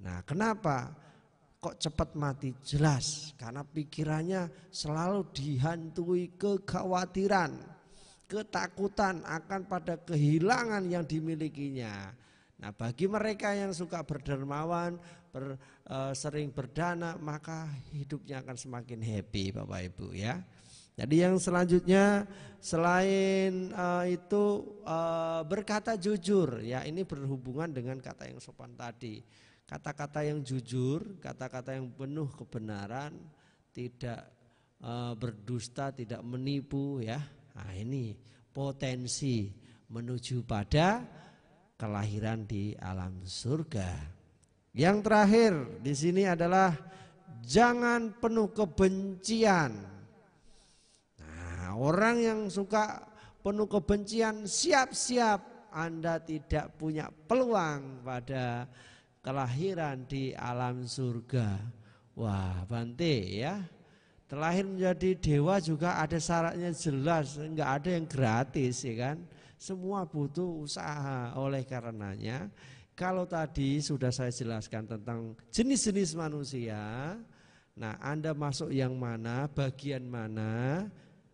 Nah, kenapa kok cepat mati? Jelas karena pikirannya selalu dihantui kekhawatiran, ketakutan akan pada kehilangan yang dimilikinya. Nah, bagi mereka yang suka berdermawan, sering berdana, maka hidupnya akan semakin happy Bapak Ibu ya. Jadi yang selanjutnya selain itu berkata jujur ya, ini berhubungan dengan kata yang sopan tadi. Kata-kata yang jujur, kata-kata yang penuh kebenaran, tidak berdusta, tidak menipu ya. Nah, ini potensi menuju pada kelahiran di alam surga. Yang terakhir di sini adalah jangan penuh kebencian. Nah, orang yang suka penuh kebencian, siap-siap Anda tidak punya peluang pada kelahiran di alam surga. Wah, Bante ya. Terlahir menjadi dewa juga ada syaratnya jelas, enggak ada yang gratis ya kan. Semua butuh usaha. Oleh karenanya, kalau tadi sudah saya jelaskan tentang jenis-jenis manusia, nah Anda masuk yang mana, bagian mana,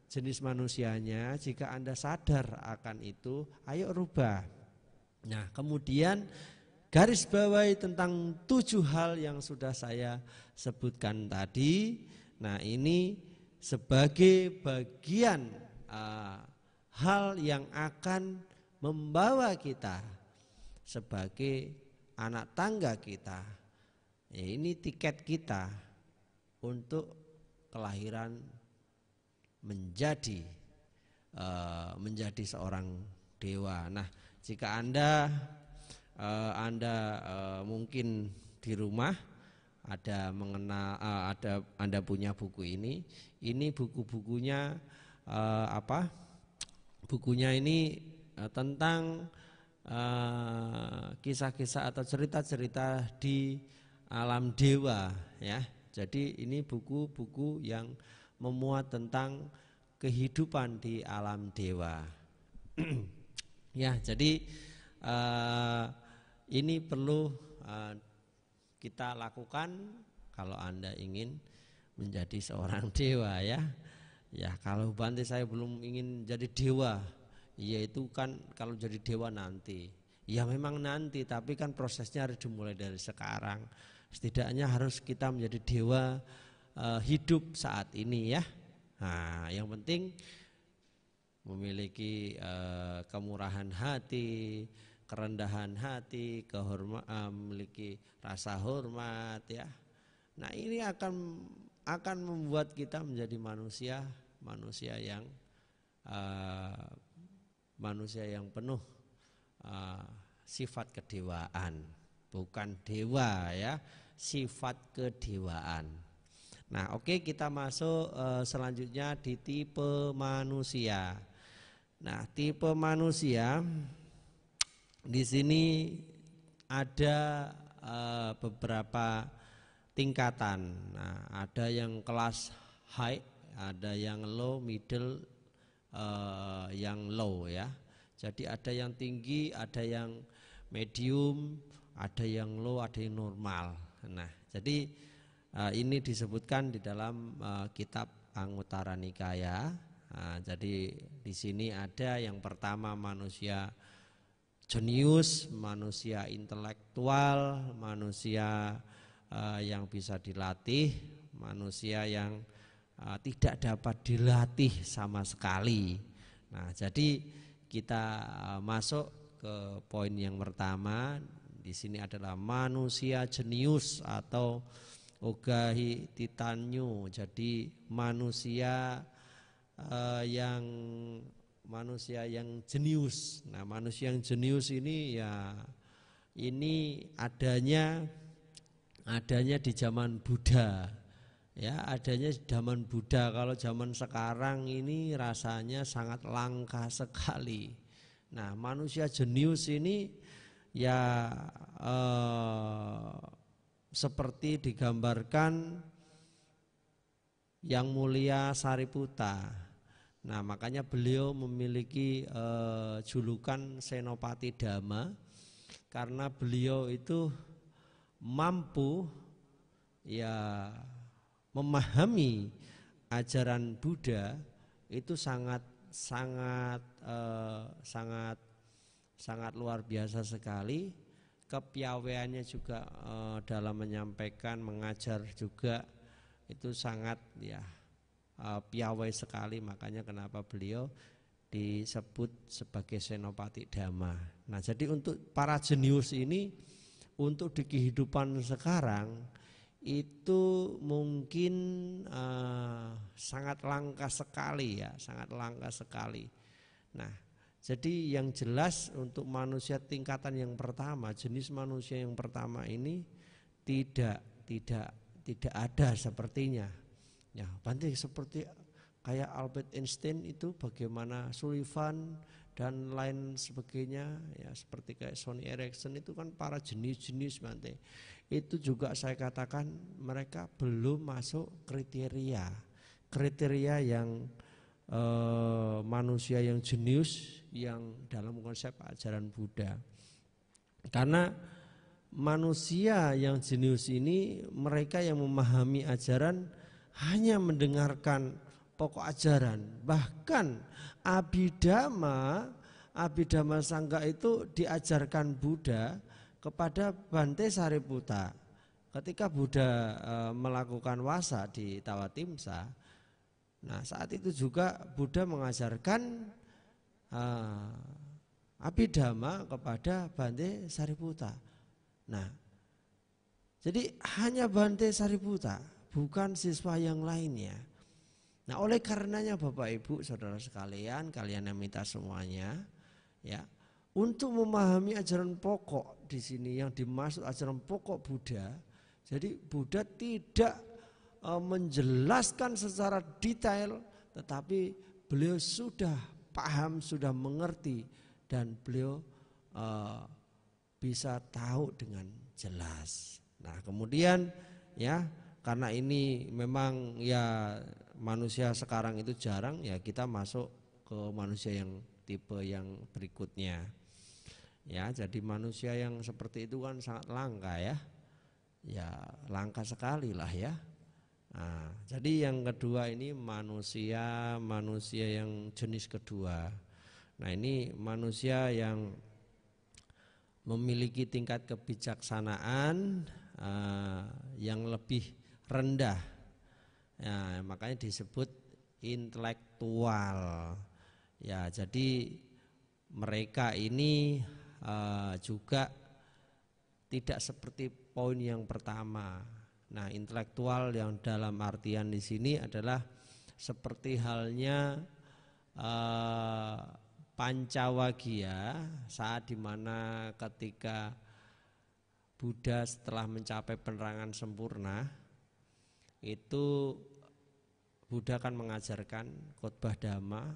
jenis manusianya. Jika Anda sadar akan itu, ayo rubah. Nah, kemudian garis bawahi tentang 7 hal yang sudah saya sebutkan tadi. Nah, ini sebagai bagian hal yang akan membawa kita sebagai anak tangga kita. Ya, ini tiket kita untuk kelahiran menjadi seorang dewa. Nah, jika Anda mungkin di rumah ada mengenal ada Anda punya buku ini buku-bukunya bukunya ini tentang kisah-kisah atau cerita-cerita di alam dewa ya. Jadi ini buku-buku yang memuat tentang kehidupan di alam dewa. Ya, jadi ini perlu kita lakukan kalau Anda ingin menjadi seorang dewa ya. Ya, kalau Bante saya belum ingin jadi dewa, ya itu kan kalau jadi dewa nanti. Ya memang nanti, tapi kan prosesnya harus dimulai dari sekarang. Setidaknya harus kita menjadi dewa hidup saat ini ya. Nah, yang penting memiliki kemurahan hati, kerendahan hati, memiliki rasa hormat ya. Nah, ini akan membuat kita menjadi manusia yang penuh sifat kedewaan, bukan dewa ya, sifat kedewaan. Nah, oke, kita masuk selanjutnya di tipe manusia. Nah, tipe manusia di sini ada beberapa tingkatan. Nah, ada yang kelas high, ada yang low, middle, yang low ya. Jadi ada yang tinggi, ada yang medium, ada yang low, ada yang normal. Nah, jadi ini disebutkan di dalam kitab Anguttara Nikaya. Nah, jadi di sini ada yang pertama manusia jenius, manusia intelektual, manusia yang bisa dilatih, manusia yang tidak dapat dilatih sama sekali. Nah, jadi kita masuk ke poin yang pertama. Di sini adalah manusia jenius atau Ogahi Titanyu. Jadi manusia yang jenius. Nah, manusia yang jenius ini ya ini adanya di zaman Buddha. Ya, adanya di zaman Buddha. Kalau zaman sekarang ini rasanya sangat langka sekali. Nah, manusia jenius ini ya seperti digambarkan Yang Mulia Sariputta. Nah, makanya beliau memiliki julukan Senopati Dhamma karena beliau itu mampu ya memahami ajaran Buddha itu sangat luar biasa sekali. Kepiawaiannya juga dalam menyampaikan, mengajar juga itu sangat ya piawai sekali. Makanya kenapa beliau disebut sebagai Senopati Dhamma. Nah, jadi untuk para jenius ini untuk di kehidupan sekarang itu mungkin sangat langka sekali ya, sangat langka sekali. Nah, jadi yang jelas untuk manusia tingkatan yang pertama, jenis manusia yang pertama ini tidak ada sepertinya. Ya, Bante seperti kayak Albert Einstein itu, bagaimana Sullivan dan lain sebagainya ya, seperti kayak Sony Ericsson itu kan para jenis-jenis Bante. Itu juga saya katakan mereka belum masuk kriteria yang manusia yang jenius yang dalam konsep ajaran Buddha. Karena manusia yang jenius ini mereka yang memahami ajaran hanya mendengarkan pokok ajaran. Bahkan Abhidhamma Sangga itu diajarkan Buddha kepada Bante Sariputta. Ketika Buddha melakukan wasa di Tawatimsa, nah saat itu juga Buddha mengajarkan Abhidhamma kepada Bante Sariputta. Nah, jadi hanya Bante Sariputta, bukan siswa yang lainnya. Nah, oleh karenanya Bapak Ibu Saudara sekalian, kalian yang minta semuanya ya, untuk memahami ajaran pokok di sini yang dimaksud ajaran pokok Buddha Jadi Buddha tidak menjelaskan secara detail, tetapi beliau sudah paham, sudah mengerti, dan beliau bisa tahu dengan jelas. Nah kemudian ya, karena ini memang ya manusia sekarang itu jarang, ya kita masuk ke manusia yang tipe yang berikutnya. Ya, jadi manusia yang seperti itu kan sangat langka ya. Ya langka sekali lah ya. Nah, jadi yang kedua ini manusia yang jenis kedua. Nah ini manusia yang memiliki tingkat kebijaksanaan yang lebih rendah. Ya, makanya disebut intelektual. Ya, jadi mereka ini juga tidak seperti poin yang pertama. Nah, intelektual yang dalam artian di sini adalah seperti halnya Pancawagya, saat dimana ketika Buddha setelah mencapai penerangan sempurna, itu Buddha akan mengajarkan khotbah Dhamma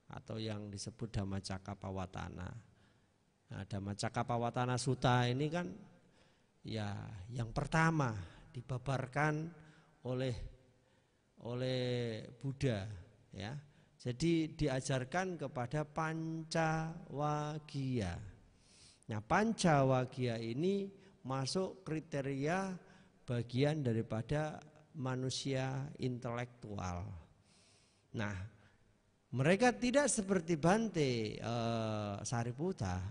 atau yang disebut Dhammacakkappawatana. Nah, Dhammacakkappawatana Sutta ini kan ya yang pertama dibabarkan oleh Buddha ya. Jadi diajarkan kepada Pancawagya. Nah, Pancawagya ini masuk kriteria bagian daripada manusia intelektual. Nah, mereka tidak seperti Bante Sariputta,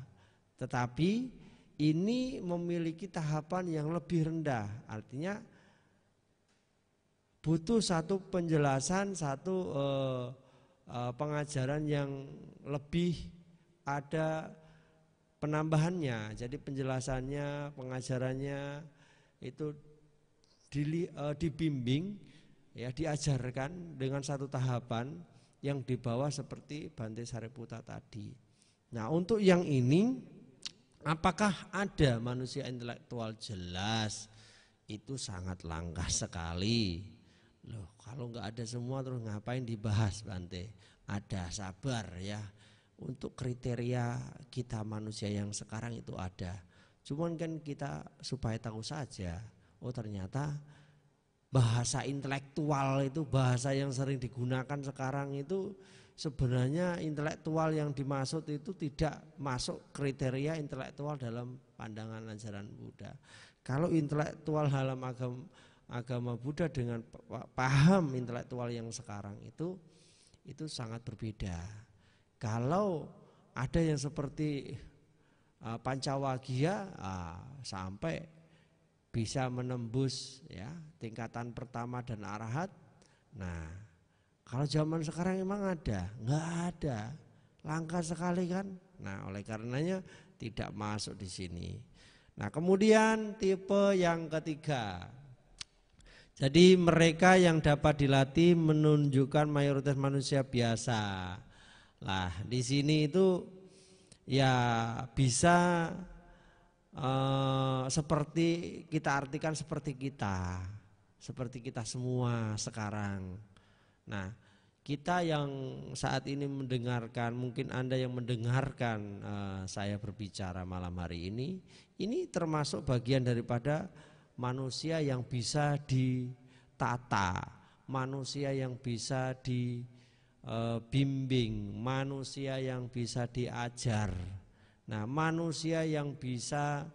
tetapi ini memiliki tahapan yang lebih rendah. Artinya butuh satu penjelasan, satu pengajaran yang lebih ada penambahannya. Jadi penjelasannya, pengajarannya itu dibimbing, ya, diajarkan dengan satu tahapan yang dibawa seperti Bante Sariputta tadi. Nah, untuk yang ini, apakah ada manusia intelektual? Jelas itu sangat langka sekali. Loh, kalau nggak ada semua terus ngapain dibahas, Bante? Ada, sabar ya. Untuk kriteria kita manusia yang sekarang itu ada. Cuman kan kita supaya tahu saja, oh ternyata bahasa intelektual itu bahasa yang sering digunakan sekarang itu sebenarnya intelektual yang dimaksud itu tidak masuk kriteria intelektual dalam pandangan ajaran Buddha. Kalau intelektual dalam agama Buddha dengan paham intelektual yang sekarang itu sangat berbeda. Kalau ada yang seperti Pancawagya sampai bisa menembus ya tingkatan pertama dan arahat. Nah, kalau zaman sekarang emang ada? Enggak ada, langka sekali kan. Nah, oleh karenanya tidak masuk di sini. Nah, kemudian tipe yang ketiga. Jadi mereka yang dapat dilatih menunjukkan mayoritas manusia biasa. Lah, di sini itu ya bisa seperti kita artikan seperti kita semua sekarang. Nah, kita yang saat ini mendengarkan, mungkin Anda yang mendengarkan saya berbicara malam hari ini termasuk bagian daripada manusia yang bisa ditata, manusia yang bisa dibimbing, manusia yang bisa diajar. Nah, manusia yang bisa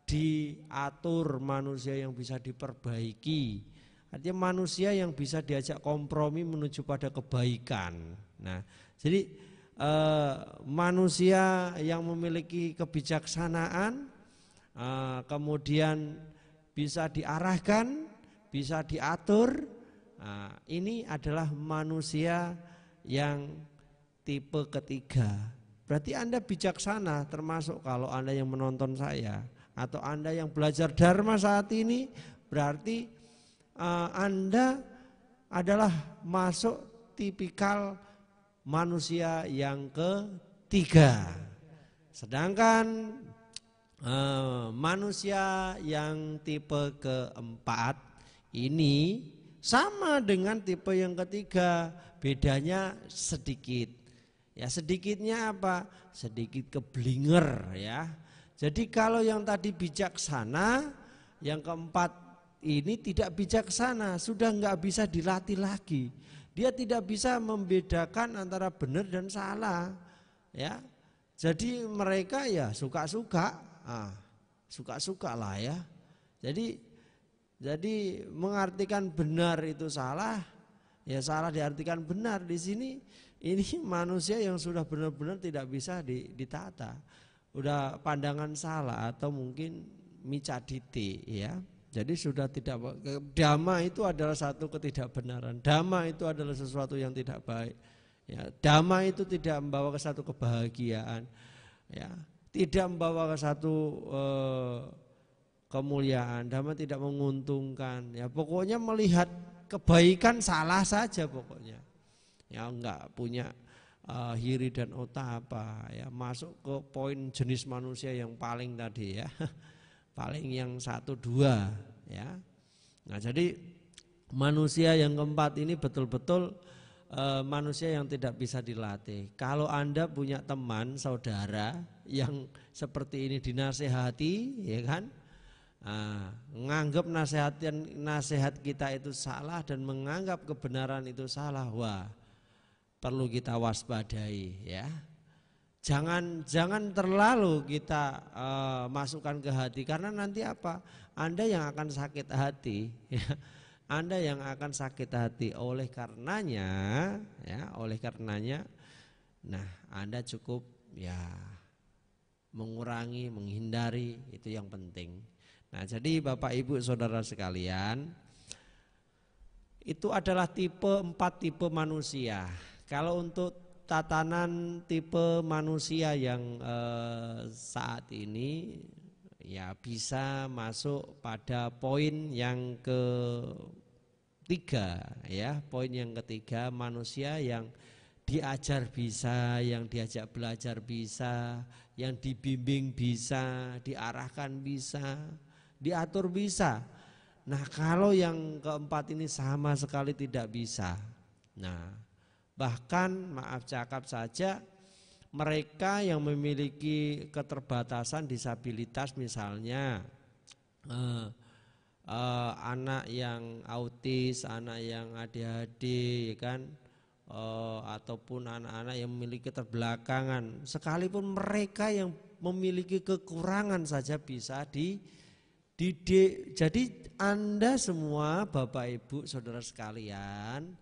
diatur, manusia yang bisa diperbaiki. Artinya manusia yang bisa diajak kompromi menuju pada kebaikan. Nah, jadi manusia yang memiliki kebijaksanaan, kemudian bisa diarahkan, bisa diatur. Nah, ini adalah manusia yang tipe ketiga. Berarti Anda bijaksana, termasuk kalau Anda yang menonton saya atau Anda yang belajar Dharma saat ini, berarti Anda adalah masuk tipikal manusia yang ketiga. Sedangkan manusia yang tipe keempat ini sama dengan tipe yang ketiga, bedanya sedikit. Ya, sedikitnya apa? Sedikit keblinger ya. Jadi kalau yang tadi bijaksana, yang keempat ini tidak bijaksana, sudah nggak bisa dilatih lagi. Dia tidak bisa membedakan antara benar dan salah. Ya, jadi mereka ya suka-suka, suka-suka lah ya. Jadi mengartikan benar itu salah, ya salah diartikan benar. Di sini ini manusia yang sudah benar-benar tidak bisa ditata. Udah pandangan salah atau mungkin micaditi ya. Jadi sudah tidak, dhamma itu adalah satu ketidakbenaran. Dhamma itu adalah sesuatu yang tidak baik. Ya, dhamma itu tidak membawa ke satu kebahagiaan. Ya, tidak membawa ke satu kemuliaan. Dhamma tidak menguntungkan. Ya, pokoknya melihat kebaikan salah saja pokoknya. Ya, enggak punya hiri dan ota apa ya, masuk ke poin jenis manusia yang paling tadi ya. Paling yang 1, 2 ya. Nah, jadi manusia yang keempat ini betul-betul manusia yang tidak bisa dilatih. Kalau Anda punya teman, saudara yang seperti ini dinasehati, ya kan? Menganggap nasihat kita itu salah dan menganggap kebenaran itu salah, wah perlu kita waspadai ya. Jangan terlalu kita masukkan ke hati, karena nanti apa? Anda yang akan sakit hati ya. Anda yang akan sakit hati oleh karenanya nah Anda cukup ya mengurangi, menghindari, itu yang penting. Nah, jadi Bapak Ibu Saudara sekalian, itu adalah 4 tipe manusia. Kalau untuk tatanan tipe manusia yang saat ini ya bisa masuk pada poin yang ketiga ya. Poin yang ketiga, manusia yang diajar bisa, yang diajak belajar bisa, yang dibimbing bisa, diarahkan bisa, diatur bisa. Nah, kalau yang keempat ini sama sekali tidak bisa. Nah, bahkan maaf cakap saja, mereka yang memiliki keterbatasan disabilitas misalnya anak yang autis, anak yang ADHD ya kan, ataupun anak-anak yang memiliki keterbelakangan, sekalipun mereka yang memiliki kekurangan saja bisa dididik. Jadi Anda semua Bapak Ibu Saudara sekalian,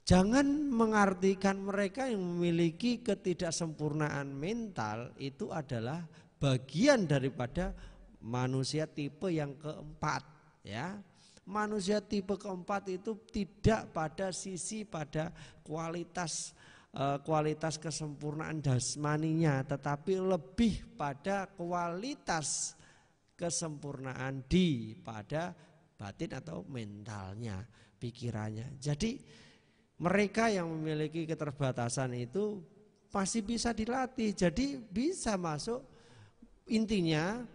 jangan mengartikan mereka yang memiliki ketidaksempurnaan mental itu adalah bagian daripada manusia tipe yang keempat ya. Manusia tipe keempat itu tidak pada sisi pada kualitas kesempurnaan jasmaninya, tetapi lebih pada kualitas kesempurnaan pada batin atau mentalnya, pikirannya. Jadi mereka yang memiliki keterbatasan itu masih bisa dilatih, jadi bisa masuk. Intinya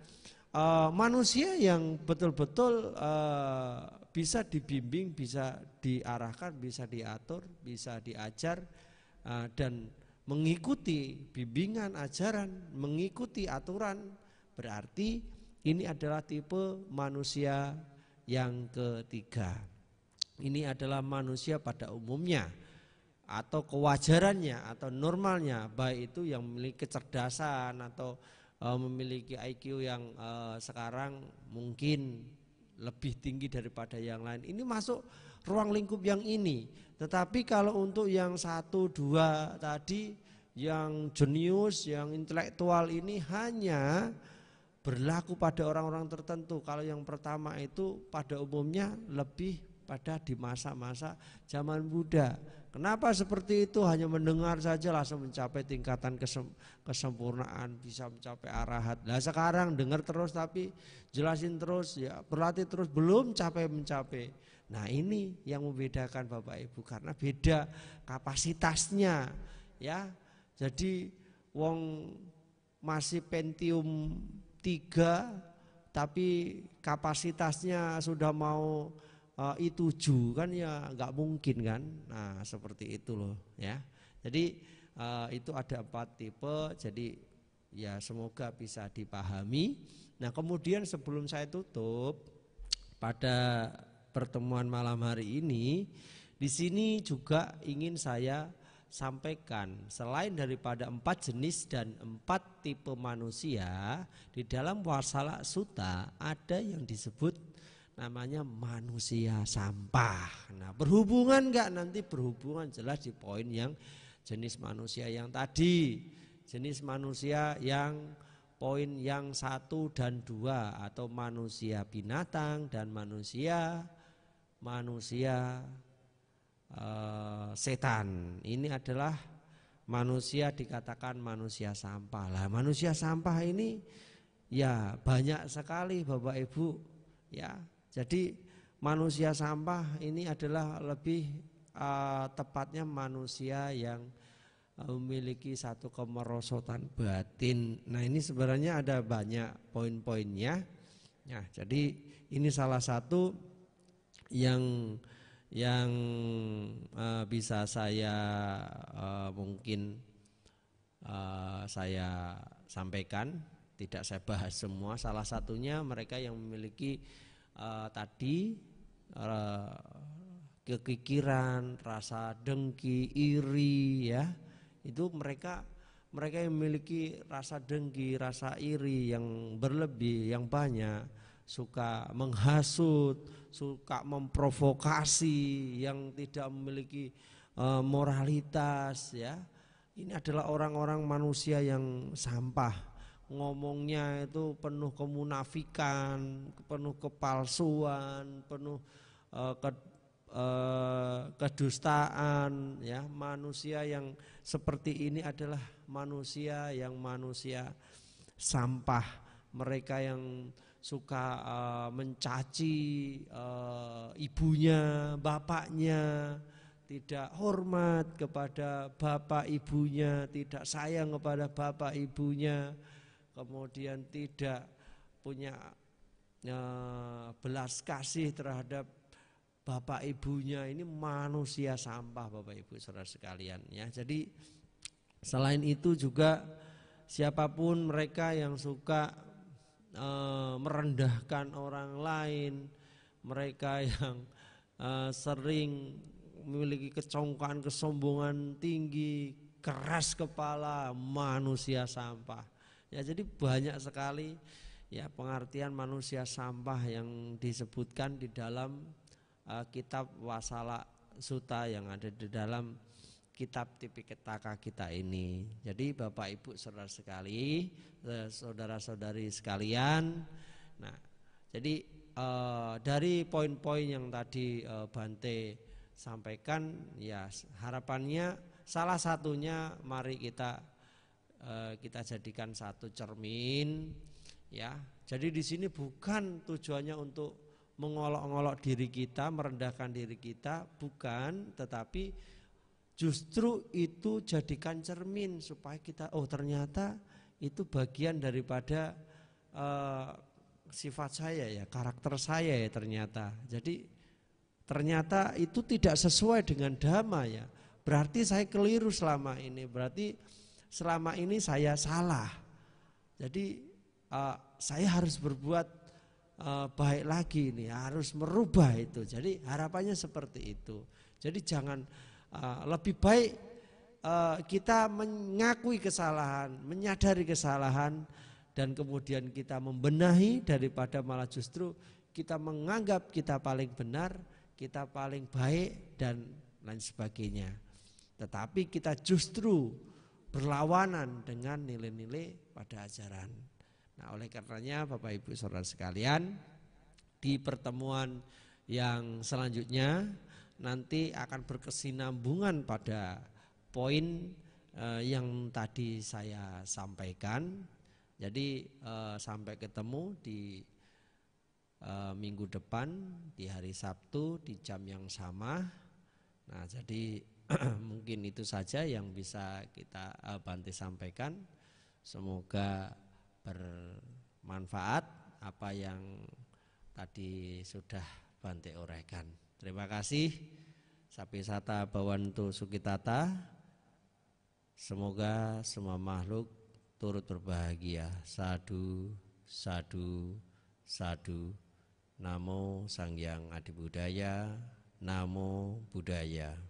manusia yang betul-betul bisa dibimbing, bisa diarahkan, bisa diatur, bisa diajar dan mengikuti bimbingan, ajaran, mengikuti aturan, berarti ini adalah tipe manusia yang ketiga. Ini adalah manusia pada umumnya atau kewajarannya atau normalnya, baik itu yang memiliki kecerdasan atau memiliki IQ yang sekarang mungkin lebih tinggi daripada yang lain. Ini masuk ruang lingkup yang ini. Tetapi kalau untuk yang 1, 2 tadi, yang jenius, yang intelektual ini hanya berlaku pada orang-orang tertentu. Kalau yang pertama itu pada umumnya lebih pada di masa-masa zaman Buddha. Kenapa seperti itu? Hanya mendengar saja langsung mencapai tingkatan kesempurnaan, bisa mencapai arahat. Nah, sekarang dengar terus tapi jelasin terus, ya berlatih terus, belum mencapai. Nah, ini yang membedakan Bapak Ibu, karena beda kapasitasnya ya. Jadi wong masih Pentium 3 tapi kapasitasnya sudah mau I7 kan ya nggak mungkin kan. Nah seperti itu loh ya. Jadi itu ada 4 tipe. Jadi ya semoga bisa dipahami. Nah kemudian sebelum saya tutup pada pertemuan malam hari ini, di sini juga ingin saya sampaikan, selain daripada 4 jenis dan 4 tipe manusia, di dalam Wasala Sutta ada yang disebut namanya manusia sampah. Nah berhubungan enggak? Nanti berhubungan jelas di poin yang jenis manusia yang tadi. Jenis manusia yang poin yang 1 dan 2, atau manusia binatang dan manusia setan. Ini adalah manusia dikatakan manusia sampah. Lah manusia sampah ini ya banyak sekali Bapak Ibu ya. Jadi manusia sampah ini adalah lebih tepatnya manusia yang memiliki satu kemerosotan batin. Nah ini sebenarnya ada banyak poin-poinnya. Nah jadi ini salah satu yang bisa saya mungkin saya sampaikan, tidak saya bahas semua. Salah satunya mereka yang memiliki tadi kekikiran, rasa dengki, iri ya. Itu mereka yang memiliki rasa dengki, rasa iri yang berlebih, yang banyak, suka menghasut, suka memprovokasi, yang tidak memiliki moralitas ya. Ini adalah orang-orang manusia yang sampah. Ngomongnya itu penuh kemunafikan, penuh kepalsuan, penuh kedustaan ya. Manusia yang seperti ini adalah manusia sampah. Mereka yang suka mencaci ibunya, bapaknya, tidak hormat kepada bapak ibunya, tidak sayang kepada bapak ibunya, kemudian tidak punya belas kasih terhadap bapak ibunya. Ini manusia sampah Bapak Ibu saudara sekalian ya. Jadi selain itu juga siapapun mereka yang suka merendahkan orang lain, mereka yang sering memiliki kecongkaan, kesombongan tinggi, keras kepala, manusia sampah. Ya jadi banyak sekali ya pengertian manusia sampah yang disebutkan di dalam kitab Wasala Sutta yang ada di dalam kitab Tipikitaka kita ini. Jadi Bapak Ibu saudara sekali, saudara-saudari sekalian. Nah, jadi dari poin-poin yang tadi Bante sampaikan, ya harapannya salah satunya mari kita jadikan satu cermin, ya. Jadi di sini bukan tujuannya untuk mengolok-olok diri kita, merendahkan diri kita, bukan, tetapi justru itu jadikan cermin supaya kita, oh ternyata itu bagian daripada sifat saya ya, karakter saya ya ternyata. Jadi ternyata itu tidak sesuai dengan dhamma ya. Berarti saya keliru selama ini, berarti selama ini saya salah. Jadi saya harus berbuat baik lagi, ini harus merubah itu. Jadi harapannya seperti itu. Jadi jangan lebih baik kita mengakui kesalahan, menyadari kesalahan, dan kemudian kita membenahi, daripada malah justru kita menganggap kita paling benar, kita paling baik dan lain sebagainya. Tetapi kita justru berlawanan dengan nilai-nilai pada ajaran. Nah, oleh karenanya Bapak Ibu saudara sekalian, di pertemuan yang selanjutnya nanti akan berkesinambungan pada poin yang tadi saya sampaikan. Jadi sampai ketemu di minggu depan di hari Sabtu di jam yang sama. Nah, jadi mungkin itu saja yang bisa kita Bante sampaikan. Semoga manfaat apa yang tadi sudah Bante uraikan. Terima kasih. Sapi sata bawantu sukitata. Semoga semua makhluk turut berbahagia. Sadu, sadu, sadu. Namo Sang Hyang Adi Budaya. Namo Buddhaya.